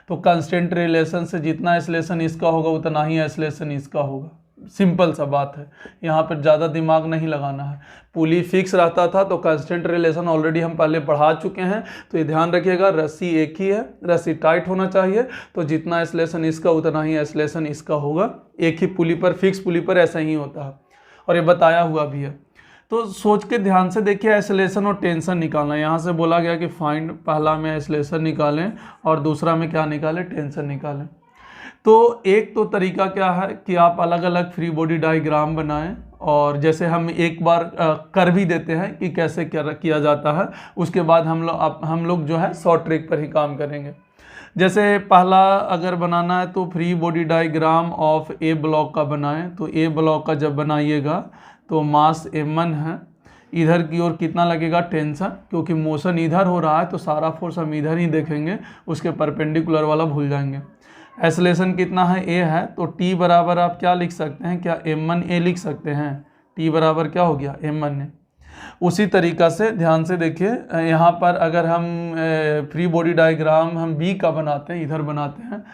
तो कांस्टेंट रिलेशन से जितना एक्सेलरेशन इसका होगा उतना ही एक्सेलरेशन इसका होगा। सिंपल सा बात है, यहाँ पर ज़्यादा दिमाग नहीं लगाना है। पुली फिक्स रहता था तो कांस्टेंट रिलेशन ऑलरेडी हम पहले पढ़ा चुके हैं, तो ये ध्यान रखिएगा रस्सी एक ही है, रस्सी टाइट होना चाहिए, तो जितना एक्सेलरेशन इसका उतना ही एक्सेलरेशन इसका होगा। एक ही पुली पर, फिक्स पुली पर ऐसा ही होता है, और ये बताया हुआ भी है। तो सोच के ध्यान से देखिए, एक्सेलरेशन और टेंशन निकालना। यहाँ से बोला गया कि फाइंड, पहला में एक्सेलरेशन निकालें और दूसरा में क्या निकालें? टेंशन निकालें। तो एक तो तरीका क्या है कि आप अलग अलग फ्री बॉडी डायग्राम बनाएं, और जैसे हम एक बार कर भी देते हैं कि कैसे किया जाता है, उसके बाद हम लोग जो है शॉर्ट ट्रिक पर ही काम करेंगे। जैसे पहला अगर बनाना है तो free body diagram of A block का बनाएं। तो ए ब्लॉक का जब बनाइएगा तो मास m1 है, इधर की ओर कितना लगेगा टेंशन, क्योंकि मोशन इधर हो रहा है तो सारा फोर्स हम इधर ही देखेंगे, उसके परपेंडिकुलर वाला भूल जाएंगे। एक्सेलरेशन कितना है a है, तो t बराबर आप क्या लिख सकते हैं, क्या m1a लिख सकते हैं। t बराबर क्या हो गया m1a। उसी तरीक़ा से ध्यान से देखिए, यहाँ पर अगर हम फ्री बॉडी डायग्राम हम बी का बनाते हैं, इधर बनाते हैं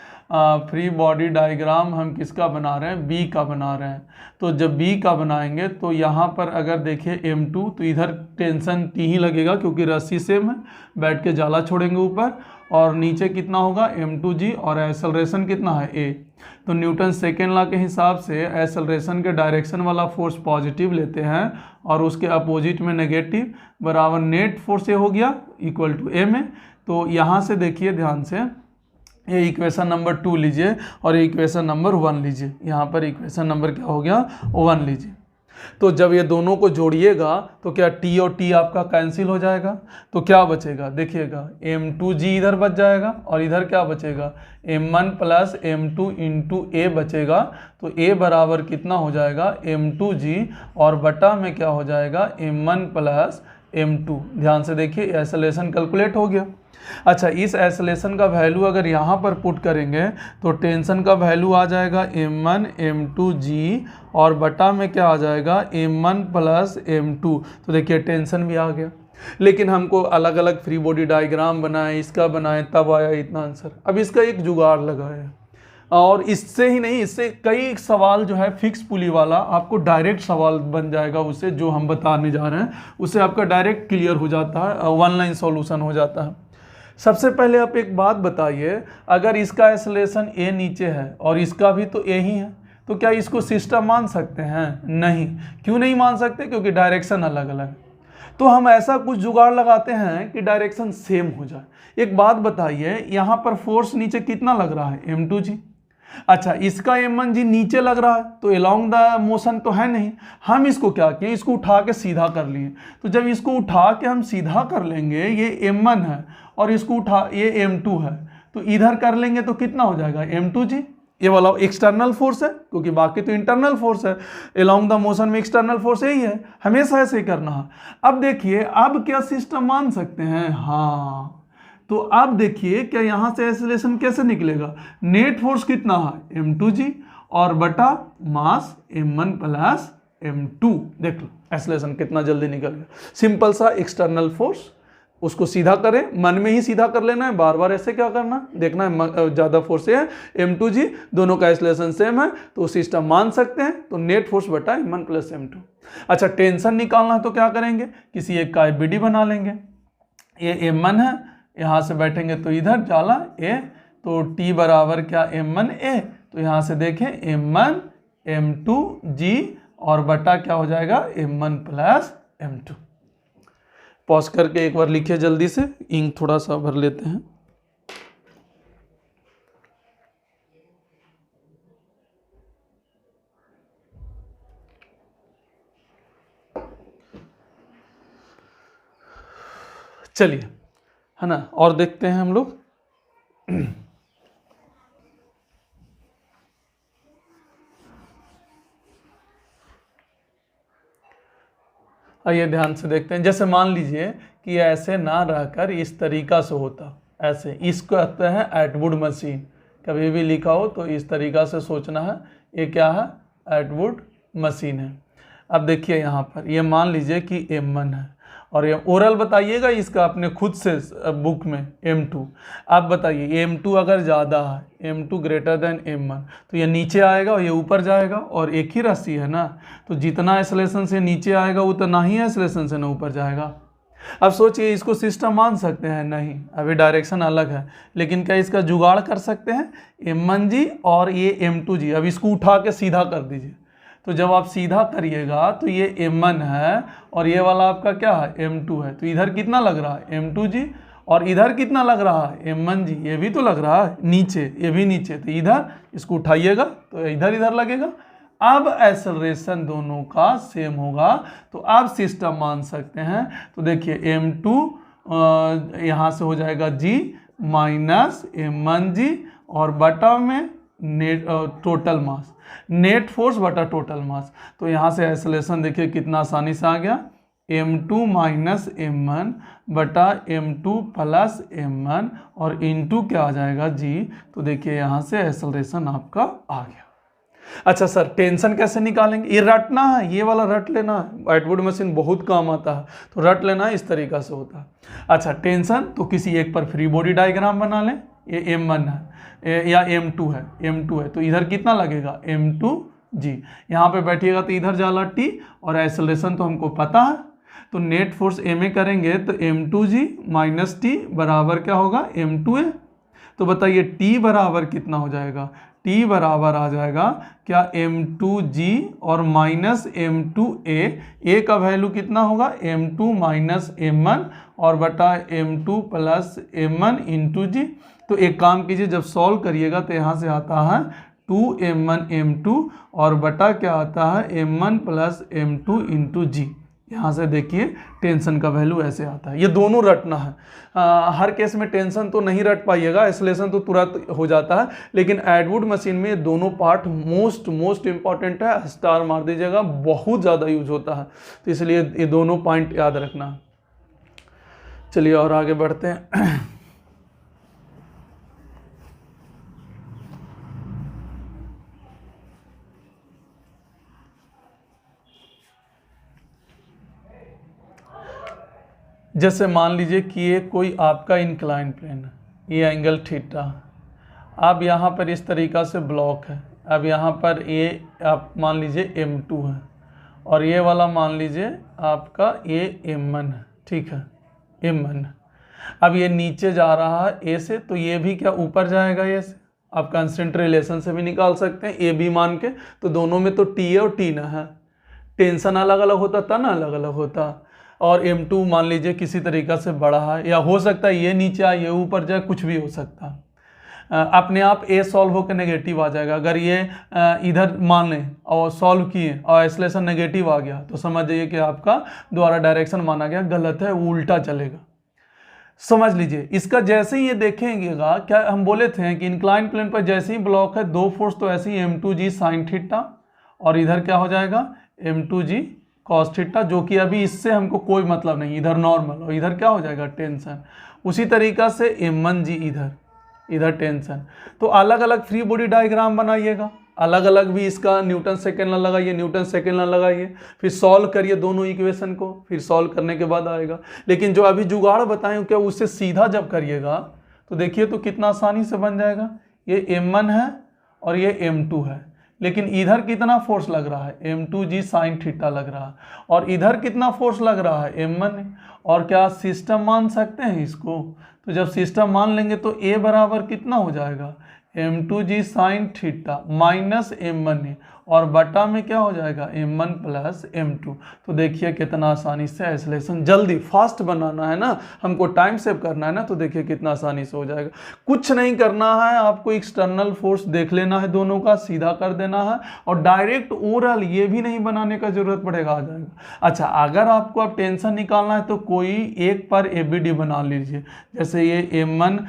फ्री बॉडी डायग्राम हम किसका बना रहे हैं, बी का बना रहे हैं। तो जब बी का बनाएंगे तो यहाँ पर अगर देखिए m2, तो इधर टेंशन t ही लगेगा क्योंकि रस्सी सेम है, बैठ के जाला छोड़ेंगे ऊपर, और नीचे कितना होगा m2g, और एक्सेलरेशन कितना है a। तो न्यूटन सेकेंड लॉ के हिसाब से एक्सेलरेशन के डायरेक्शन वाला फोर्स पॉजिटिव लेते हैं और उसके अपोजिट में नेगेटिव, बराबर नेट फोर्स ये हो गया इक्वल टू a में। तो यहाँ से देखिए ध्यान से, ये इक्वेशन नंबर 2 लीजिए और ये इक्वेशन नंबर 1 लीजिए। यहाँ पर इक्वेशन नंबर क्या हो गया 1 लीजिए। तो जब ये दोनों को जोड़िएगा तो क्या t और t आपका कैंसिल हो जाएगा, तो क्या बचेगा देखिएगा, m2g इधर बच जाएगा और इधर क्या बचेगा m1 plus m2 into a बचेगा। तो a बराबर कितना हो जाएगा m2g, और बटा में क्या हो जाएगा m1 प्लस m2। ध्यान से देखिए एक्सेलरेशन कैलकुलेट हो गया। अच्छा, इस एक्सेलरेशन का वैल्यू अगर यहाँ पर पुट करेंगे तो टेंशन का वैल्यू आ जाएगा m1 m2g, और बटा में क्या आ जाएगा m1 प्लस m2। तो देखिए टेंशन भी आ गया, लेकिन हमको अलग अलग फ्री बॉडी डायग्राम बनाए, इसका बनाए, तब आया इतना आंसर। अब इसका एक जुगाड़ लगाया, और इससे ही नहीं, इससे कई सवाल जो है फिक्स पुली वाला आपको डायरेक्ट सवाल बन जाएगा, उससे जो हम बताने जा रहे हैं उससे आपका डायरेक्ट क्लियर हो जाता है, वन लाइन सॉल्यूशन हो जाता है। सबसे पहले आप एक बात बताइए, अगर इसका एक्सेलरेशन a नीचे है और इसका भी तो a ही है, तो क्या इसको सिस्टम मान सकते हैं? नहीं। क्यों नहीं मान सकते? क्योंकि डायरेक्शन अलग अलग है। तो हम ऐसा कुछ जुगाड़ लगाते हैं कि डायरेक्शन सेम हो जाए। एक बात बताइए, यहाँ पर फोर्स नीचे कितना लग रहा है m2g। अच्छा, इसका m1g नीचे लग रहा है तो अलोंग द मोशन तो है नहीं। हम इसको क्या किए, इसको उठा के सीधा कर लिए। तो जब इसको उठा के हम सीधा कर लेंगे, ये m1 है और इसको उठा, ये m2 है, तो इधर कर लेंगे तो कितना हो जाएगा m2g। ये वाला एक्सटर्नल फोर्स है, क्योंकि बाकी तो इंटरनल फोर्स है। अलोंग द मोशन में एक्सटर्नल फोर्स यही है, हमेशा ऐसे ही करना है। अब देखिए, अब क्या सिस्टम मान सकते हैं? हाँ, तो अब देखिए क्या यहाँ से एक्सेलरेशन कैसे निकलेगा, नेट फोर्स कितना है m2g, और बटा मास m1 प्लस m2। देख लो एक्सेलरेशन कितना जल्दी निकल गया। सिंपल सा एक्सटर्नल फोर्स, उसको सीधा करें, मन में ही सीधा कर लेना है, बार बार ऐसे क्या करना, देखना है ज़्यादा फोर्स है m2g, दोनों का एक्सेलरेशन सेम है तो सिस्टम मान सकते हैं। तो नेट फोर्स बटा m1 प्लस m2। अच्छा, टेंशन निकालना है तो क्या करेंगे, किसी एक का BD बना लेंगे। ये m1 है, यहाँ से बैठेंगे तो इधर जाला a, तो t बराबर क्या m1a। तो यहाँ से देखें m1 m2g, और बटा क्या हो जाएगा m1 प्लस m2। पॉज करके एक बार लिखिए जल्दी से, इंक थोड़ा सा भर लेते हैं। चलिए, है ना, और देखते हैं हम लोग। आइए ध्यान से देखते हैं। जैसे मान लीजिए कि ऐसे ना रहकर इस तरीका से होता, ऐसे, इसको कहते हैं एटवुड मशीन। कभी भी लिखा हो तो इस तरीका से सोचना है। ये क्या है, एटवुड मशीन है। अब देखिए यहाँ पर ये मान लीजिए कि m1 है, और ये ओरल बताइएगा इसका अपने खुद से बुक में m2। आप बताइए m2 अगर ज़्यादा है, m2 ग्रेटर देन m1, तो ये नीचे आएगा और ये ऊपर जाएगा, और एक ही राशि है ना, तो जितना एक्सेलरेशन से नीचे आएगा उतना ही एक्सेलरेशन से ना ऊपर जाएगा। अब सोचिए, इसको सिस्टम मान सकते हैं? नहीं, अभी डायरेक्शन अलग है। लेकिन क्या इसका जुगाड़ कर सकते हैं, m1g और ये m2g। अब इसको उठा के सीधा कर दीजिए, तो जब आप सीधा करिएगा तो ये m1 है और ये वाला आपका क्या है m2 है, तो इधर कितना लग रहा है m2g, और इधर कितना लग रहा है m1 जी, ये भी तो लग रहा है नीचे, ये भी नीचे, तो इधर इसको उठाइएगा तो इधर इधर लगेगा। अब एक्सेलरेशन दोनों का सेम होगा तो आप सिस्टम मान सकते हैं। तो देखिए m2 यहाँ से हो जाएगा g माइनस m1 जी और बटा में net total mass, net force बटा टोटल मास। तो यहाँ से एक्सेलरेशन देखिए कितना आसानी से आ गया, m2 माइनस m1 बटा m2 प्लस m1 और इंटू क्या आ जाएगा g। तो देखिए यहाँ से एक्सेलरेशन आपका आ गया। अच्छा सर टेंशन कैसे निकालेंगे, ये रटना है, ये वाला रट लेना है, व्हाइटबोर्ड मशीन बहुत काम आता है तो रट लेना है, इस तरीका से होता है। अच्छा टेंशन तो किसी एक पर फ्री बॉडी डायग्राम बना लें, ये m1 है या m2 है, तो इधर कितना लगेगा m2 जी, यहाँ पे बैठिएगा तो इधर जाला t और एक्सेलरेशन तो हमको पता है, तो नेट फोर्स ma करेंगे तो m2 जी माइनस टी बराबर क्या होगा m2a। तो बताइए t बराबर कितना हो जाएगा, t बराबर आ जाएगा क्या m2g और माइनस m2a, a का वैल्यू कितना होगा m2 माइनस m1 और बटा m2 प्लस m1 इंटू जी। तो एक काम कीजिए जब सॉल्व करिएगा तो यहाँ से आता है 2m1 m2 और बटा क्या आता है m1 प्लस m2 इंटू जी। यहाँ से देखिए टेंशन का वैल्यू ऐसे आता है, ये दोनों रटना है। हर केस में टेंशन तो नहीं रट पाइएगा, एक्सेलरेशन तो तुरंत हो जाता है, लेकिन एडवुड मशीन में ये दोनों पार्ट मोस्ट इंपॉर्टेंट है, स्टार मार दीजिएगा, बहुत ज़्यादा यूज होता है, तो इसलिए ये दोनों पॉइंट याद रखना है। चलिए और आगे बढ़ते हैं। जैसे मान लीजिए कि ये कोई आपका इंक्लाइन प्लेन है, ये एंगल थीटा, अब यहाँ पर इस तरीका से ब्लॉक है, अब यहाँ पर ये आप मान लीजिए m2 है और ये वाला मान लीजिए आपका ये m1 है, ठीक है m1। अब ये नीचे जा रहा है a से, तो ये भी क्या ऊपर जाएगा a से, आप कांस्टेंट रिलेशन से भी निकाल सकते हैं a भी मान के, तो दोनों में तो t है और t ना है, टेंशन अलग अलग होता था ना, अलग अलग होता। और m2 मान लीजिए किसी तरीका से बड़ा है, या हो सकता है ये नीचे आए ये ऊपर जाए, कुछ भी हो सकता है। अपने आप a सॉल्व होकर नेगेटिव आ जाएगा, अगर ये इधर मान लें और सॉल्व किए और एक्सेलरेशन नेगेटिव आ गया तो समझ जाइए कि आपका द्वारा डायरेक्शन माना गया गलत है, उल्टा चलेगा। समझ लीजिए इसका जैसे ही ये देखेंगेगा, क्या हम बोले थे कि इंक्लाइन प्लेन पर जैसे ही ब्लॉक है दो फोर्स, तो ऐसे ही m2g साइन थीटा और इधर क्या हो जाएगा m2g कॉस थीटा, जो कि अभी इससे हमको कोई मतलब नहीं, इधर नॉर्मल और इधर क्या हो जाएगा टेंशन। उसी तरीका से m1g इधर टेंशन। तो अलग अलग फ्री बॉडी डायग्राम बनाइएगा, अलग अलग भी इसका न्यूटन सेकेंड लॉ लगाइए, न्यूटन सेकेंड लॉ लगाइए, फिर सॉल्व करिए दोनों इक्वेशन को, फिर सॉल्व करने के बाद आएगा। लेकिन जो अभी जुगाड़ बताएं क्या, उससे सीधा जब करिएगा तो देखिए तो कितना आसानी से बन जाएगा। ये m1 है और ये m2 है, लेकिन इधर कितना फोर्स लग रहा है m2g साइन थीटा लग रहा है, और इधर कितना फोर्स लग रहा है m1, और क्या सिस्टम मान सकते हैं इसको। तो जब सिस्टम मान लेंगे तो a बराबर कितना हो जाएगा m2g sine theta minus m1 और बटा में क्या हो जाएगा m1 प्लस m2। तो देखिए कितना आसानी से एक्सेलरेशन जल्दी फास्ट बनाना है ना, हमको टाइम सेव करना है ना, तो देखिए कितना आसानी से हो जाएगा। कुछ नहीं करना है, आपको एक्सटर्नल फोर्स देख लेना है, दोनों का सीधा कर देना है, और डायरेक्ट ओरल ये भी नहीं बनाने का जरूरत पड़ेगा, आ जाएगा। अच्छा अगर आपको अब टेंशन निकालना है तो कोई एक पर एबीडी बना लीजिए, जैसे ये m1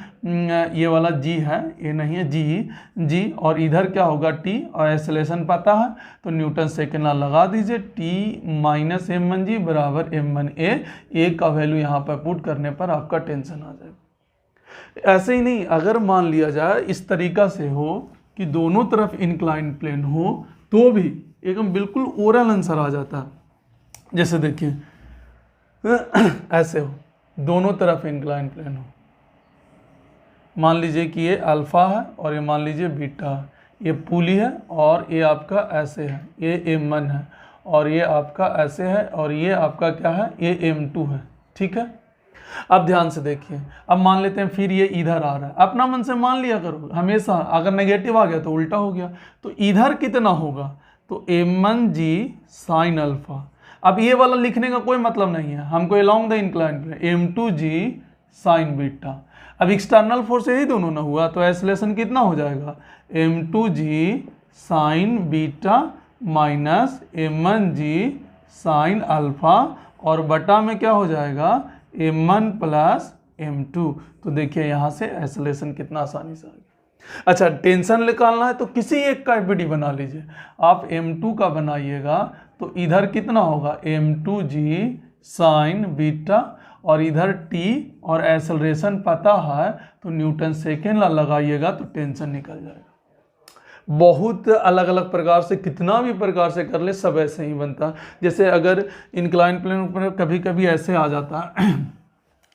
ये वाला g है, ये नहीं है g, और इधर क्या होगा t, और एक्सेलरेशन पता है तो न्यूटन सेकेंड लॉ लगा दीजिए, t माइनस m1g बराबर m1a, a का वैल्यू यहाँ पर पुट करने पर आपका टेंशन आ जाएगा। ऐसे ही नहीं, अगर मान लिया जाए इस तरीका से हो कि दोनों तरफ इंक्लाइन प्लेन हो तो भी एकदम बिल्कुल ओरल आंसर आ जाता है। जैसे देखिए ऐसे हो, दोनों तरफ इंक्लाइन प्लेन हो, मान लीजिए कि ये अल्फा है और ये मान लीजिए बीटा है, ये पुली है और ये आपका ऐसे है, ये m1 है और ये आपका ऐसे है, और ये आपका क्या है, ये m2 है, ठीक है। अब ध्यान से देखिए, अब मान लेते हैं फिर ये इधर आ रहा है, अपना मन से मान लिया करो हमेशा, अगर नेगेटिव आ गया तो उल्टा हो गया, तो इधर कितना होगा तो m1g साइन अल्फा। अब ये वाला लिखने का कोई मतलब नहीं है हमको, along the incline plane m2g sine beta. अब एक्सटर्नल फोर्स यही दोनों ना हुआ, तो एक्सेलरेशन कितना हो जाएगा, m2g sine beta minus m1g sine alpha, और बटा में क्या हो जाएगा, m1 प्लस m2। तो देखिए यहाँ से एक्सेलरेशन कितना आसानी से आ गया। अच्छा, टेंशन निकालना है तो किसी एक का एफबीडी बना लीजिए। आप m2 का बनाइएगा तो इधर कितना होगा, m2g साइन बीटा, और इधर t, और एक्सेलरेशन पता है तो न्यूटन सेकेंड लगाइएगा तो टेंशन निकल जाएगा। बहुत अलग अलग प्रकार से, कितना भी प्रकार से कर ले सब ऐसे ही बनता है। जैसे अगर इंक्लाइन प्लेन पर कभी कभी ऐसे आ जाता है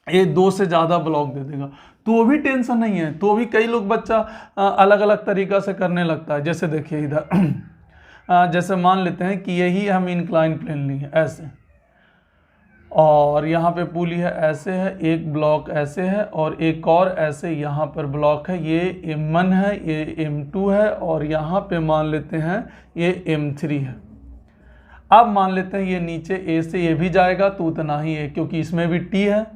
ये 2 से ज़्यादा ब्लॉक दे देगा तो भी टेंशन नहीं है, तो भी कई लोग बच्चा अलग अलग तरीक़ा से करने लगता है। जैसे देखिए इधर जैसे मान लेते हैं कि यही हम इंक्लाइन प्लेन लिए ऐसे, और यहाँ पे पुली है ऐसे है, एक ब्लॉक ऐसे है और एक और ऐसे यहाँ पर ब्लॉक है, ये m1 है, ये m2 है, और यहाँ पे मान लेते हैं ये m3 है। अब मान लेते हैं ये नीचे a से ये भी जाएगा तो उतना ही है, क्योंकि इसमें भी t है,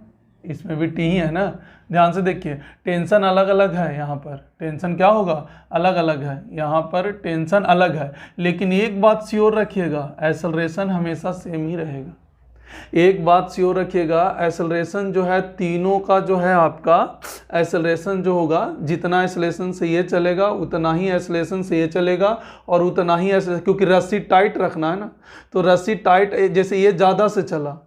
इसमें भी t ही है ना। ध्यान से देखिए, टेंशन अलग अलग है, यहाँ पर टेंशन क्या होगा, अलग अलग है, यहाँ पर टेंशन अलग है, लेकिन एक बात श्योर रखिएगा, एक्सेलरेशन हमेशा सेम ही रहेगा। एक बात श्योर रखिएगा, एक्सेलरेशन जो है तीनों का जो है आपका एक्सेलरेशन जो होगा, जितना एक्सेलरेशन से ये चलेगा उतना ही एक्सेलरेशन से ये चलेगा, और उतना ही क्योंकि रस्सी टाइट रखना है ना, तो रस्सी टाइट, जैसे ये ज़्यादा से चला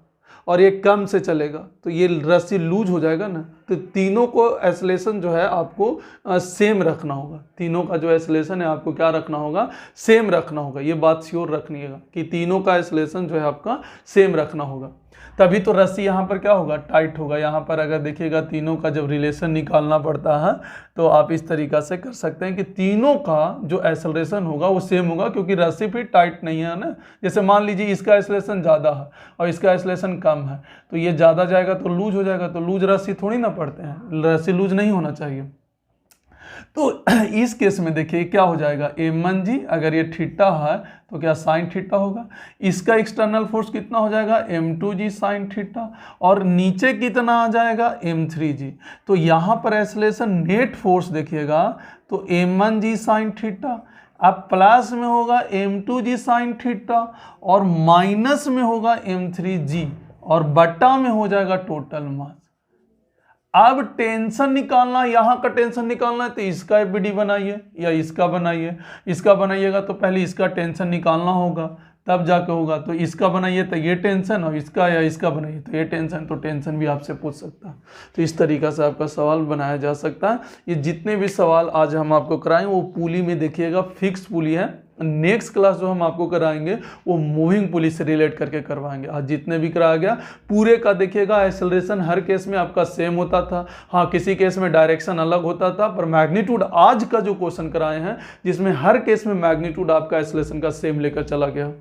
और ये कम से चलेगा तो ये रस्सी लूज हो जाएगा ना, तो तीनों को एक्सेलरेशन जो है आपको सेम रखना होगा। तीनों का जो एक्सेलरेशन है आपको क्या रखना होगा, सेम रखना होगा। ये बात श्योर रखनिएगा कि तीनों का एक्सेलरेशन जो है आपका सेम रखना होगा, तभी तो रस्सी यहाँ पर क्या होगा, टाइट होगा। यहाँ पर अगर देखिएगा तीनों का जब रिलेशन निकालना पड़ता है तो आप इस तरीक़ा से कर सकते हैं कि तीनों का जो एक्सेलरेशन होगा वो सेम होगा, क्योंकि रस्सी फिर टाइट नहीं है ना। जैसे मान लीजिए इसका एक्सेलरेशन ज़्यादा है और इसका एक्सेलरेशन कम है, तो ये ज़्यादा जाएगा तो लूज हो जाएगा, तो लूज रस्सी थोड़ी ना पड़ते हैं, रस्सी लूज नहीं होना चाहिए। तो इस केस में देखिए क्या हो जाएगा, m1g अगर ये थीटा है तो क्या साइन थीटा होगा, इसका एक्सटर्नल फोर्स कितना हो जाएगा, m2g साइन थीटा, और नीचे कितना आ जाएगा, m3g। तो यहाँ पर एक्सेलरेशन नेट फोर्स देखिएगा तो m1g साइन थीटा, अब प्लस में होगा m2g साइन थीटा, और माइनस में होगा m3g, और बट्टा में हो जाएगा टोटल मास। अब टेंशन निकालना, यहाँ का टेंशन निकालना है तो इसका एफबीडी बनाइए या इसका बनाइए। इसका बनाइएगा तो पहले इसका टेंशन निकालना होगा, तब जाके होगा। तो इसका बनाइए तो ये टेंशन, और इसका या इसका बनाइए तो ये टेंशन, तो टेंशन भी आपसे पूछ सकता है। तो इस तरीक़ा से आपका सवाल बनाया जा सकता है। ये जितने भी सवाल आज हम आपको कराएं वो पुली में देखिएगा फिक्स पुली है। नेक्स्ट क्लास जो हम आपको कराएंगे वो मूविंग पुली से रिलेट करके करवाएंगे। आज जितने भी कराया गया पूरे का देखिएगा, एक्सेलरेशन हर केस में आपका सेम होता था। हाँ, किसी केस में डायरेक्शन अलग होता था, पर मैग्नीट्यूड आज का जो क्वेश्चन कराए हैं जिसमें हर केस में मैग्नीट्यूड आपका एक्सेलरेशन का सेम लेकर चला गया।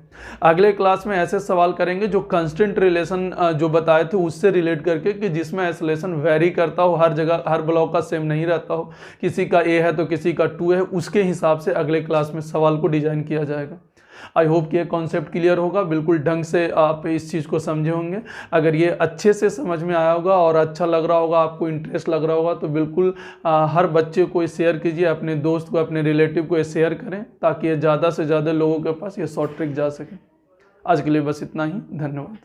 अगले क्लास में ऐसे सवाल करेंगे जो कंस्टेंट रिलेशन जो बताए थे उससे रिलेट करके, कि जिसमें एक्सेलरेशन वेरी करता हो, हर जगह हर ब्लॉक का सेम नहीं रहता हो, किसी का ए है तो किसी का 2 है, उसके हिसाब से अगले क्लास में सवाल को डिजाइन किया जाएगा। आई होप कि ये कॉन्सेप्ट क्लियर होगा, बिल्कुल ढंग से आप इस चीज़ को समझे होंगे। अगर ये अच्छे से समझ में आया होगा और अच्छा लग रहा होगा, आपको इंटरेस्ट लग रहा होगा, तो बिल्कुल हर बच्चे को शेयर कीजिए, अपने दोस्त को, अपने रिलेटिव को शेयर करें, ताकि ये ज़्यादा से ज़्यादा लोगों के पास ये शॉर्ट ट्रिक जा सके। आज के लिए बस इतना ही, धन्यवाद।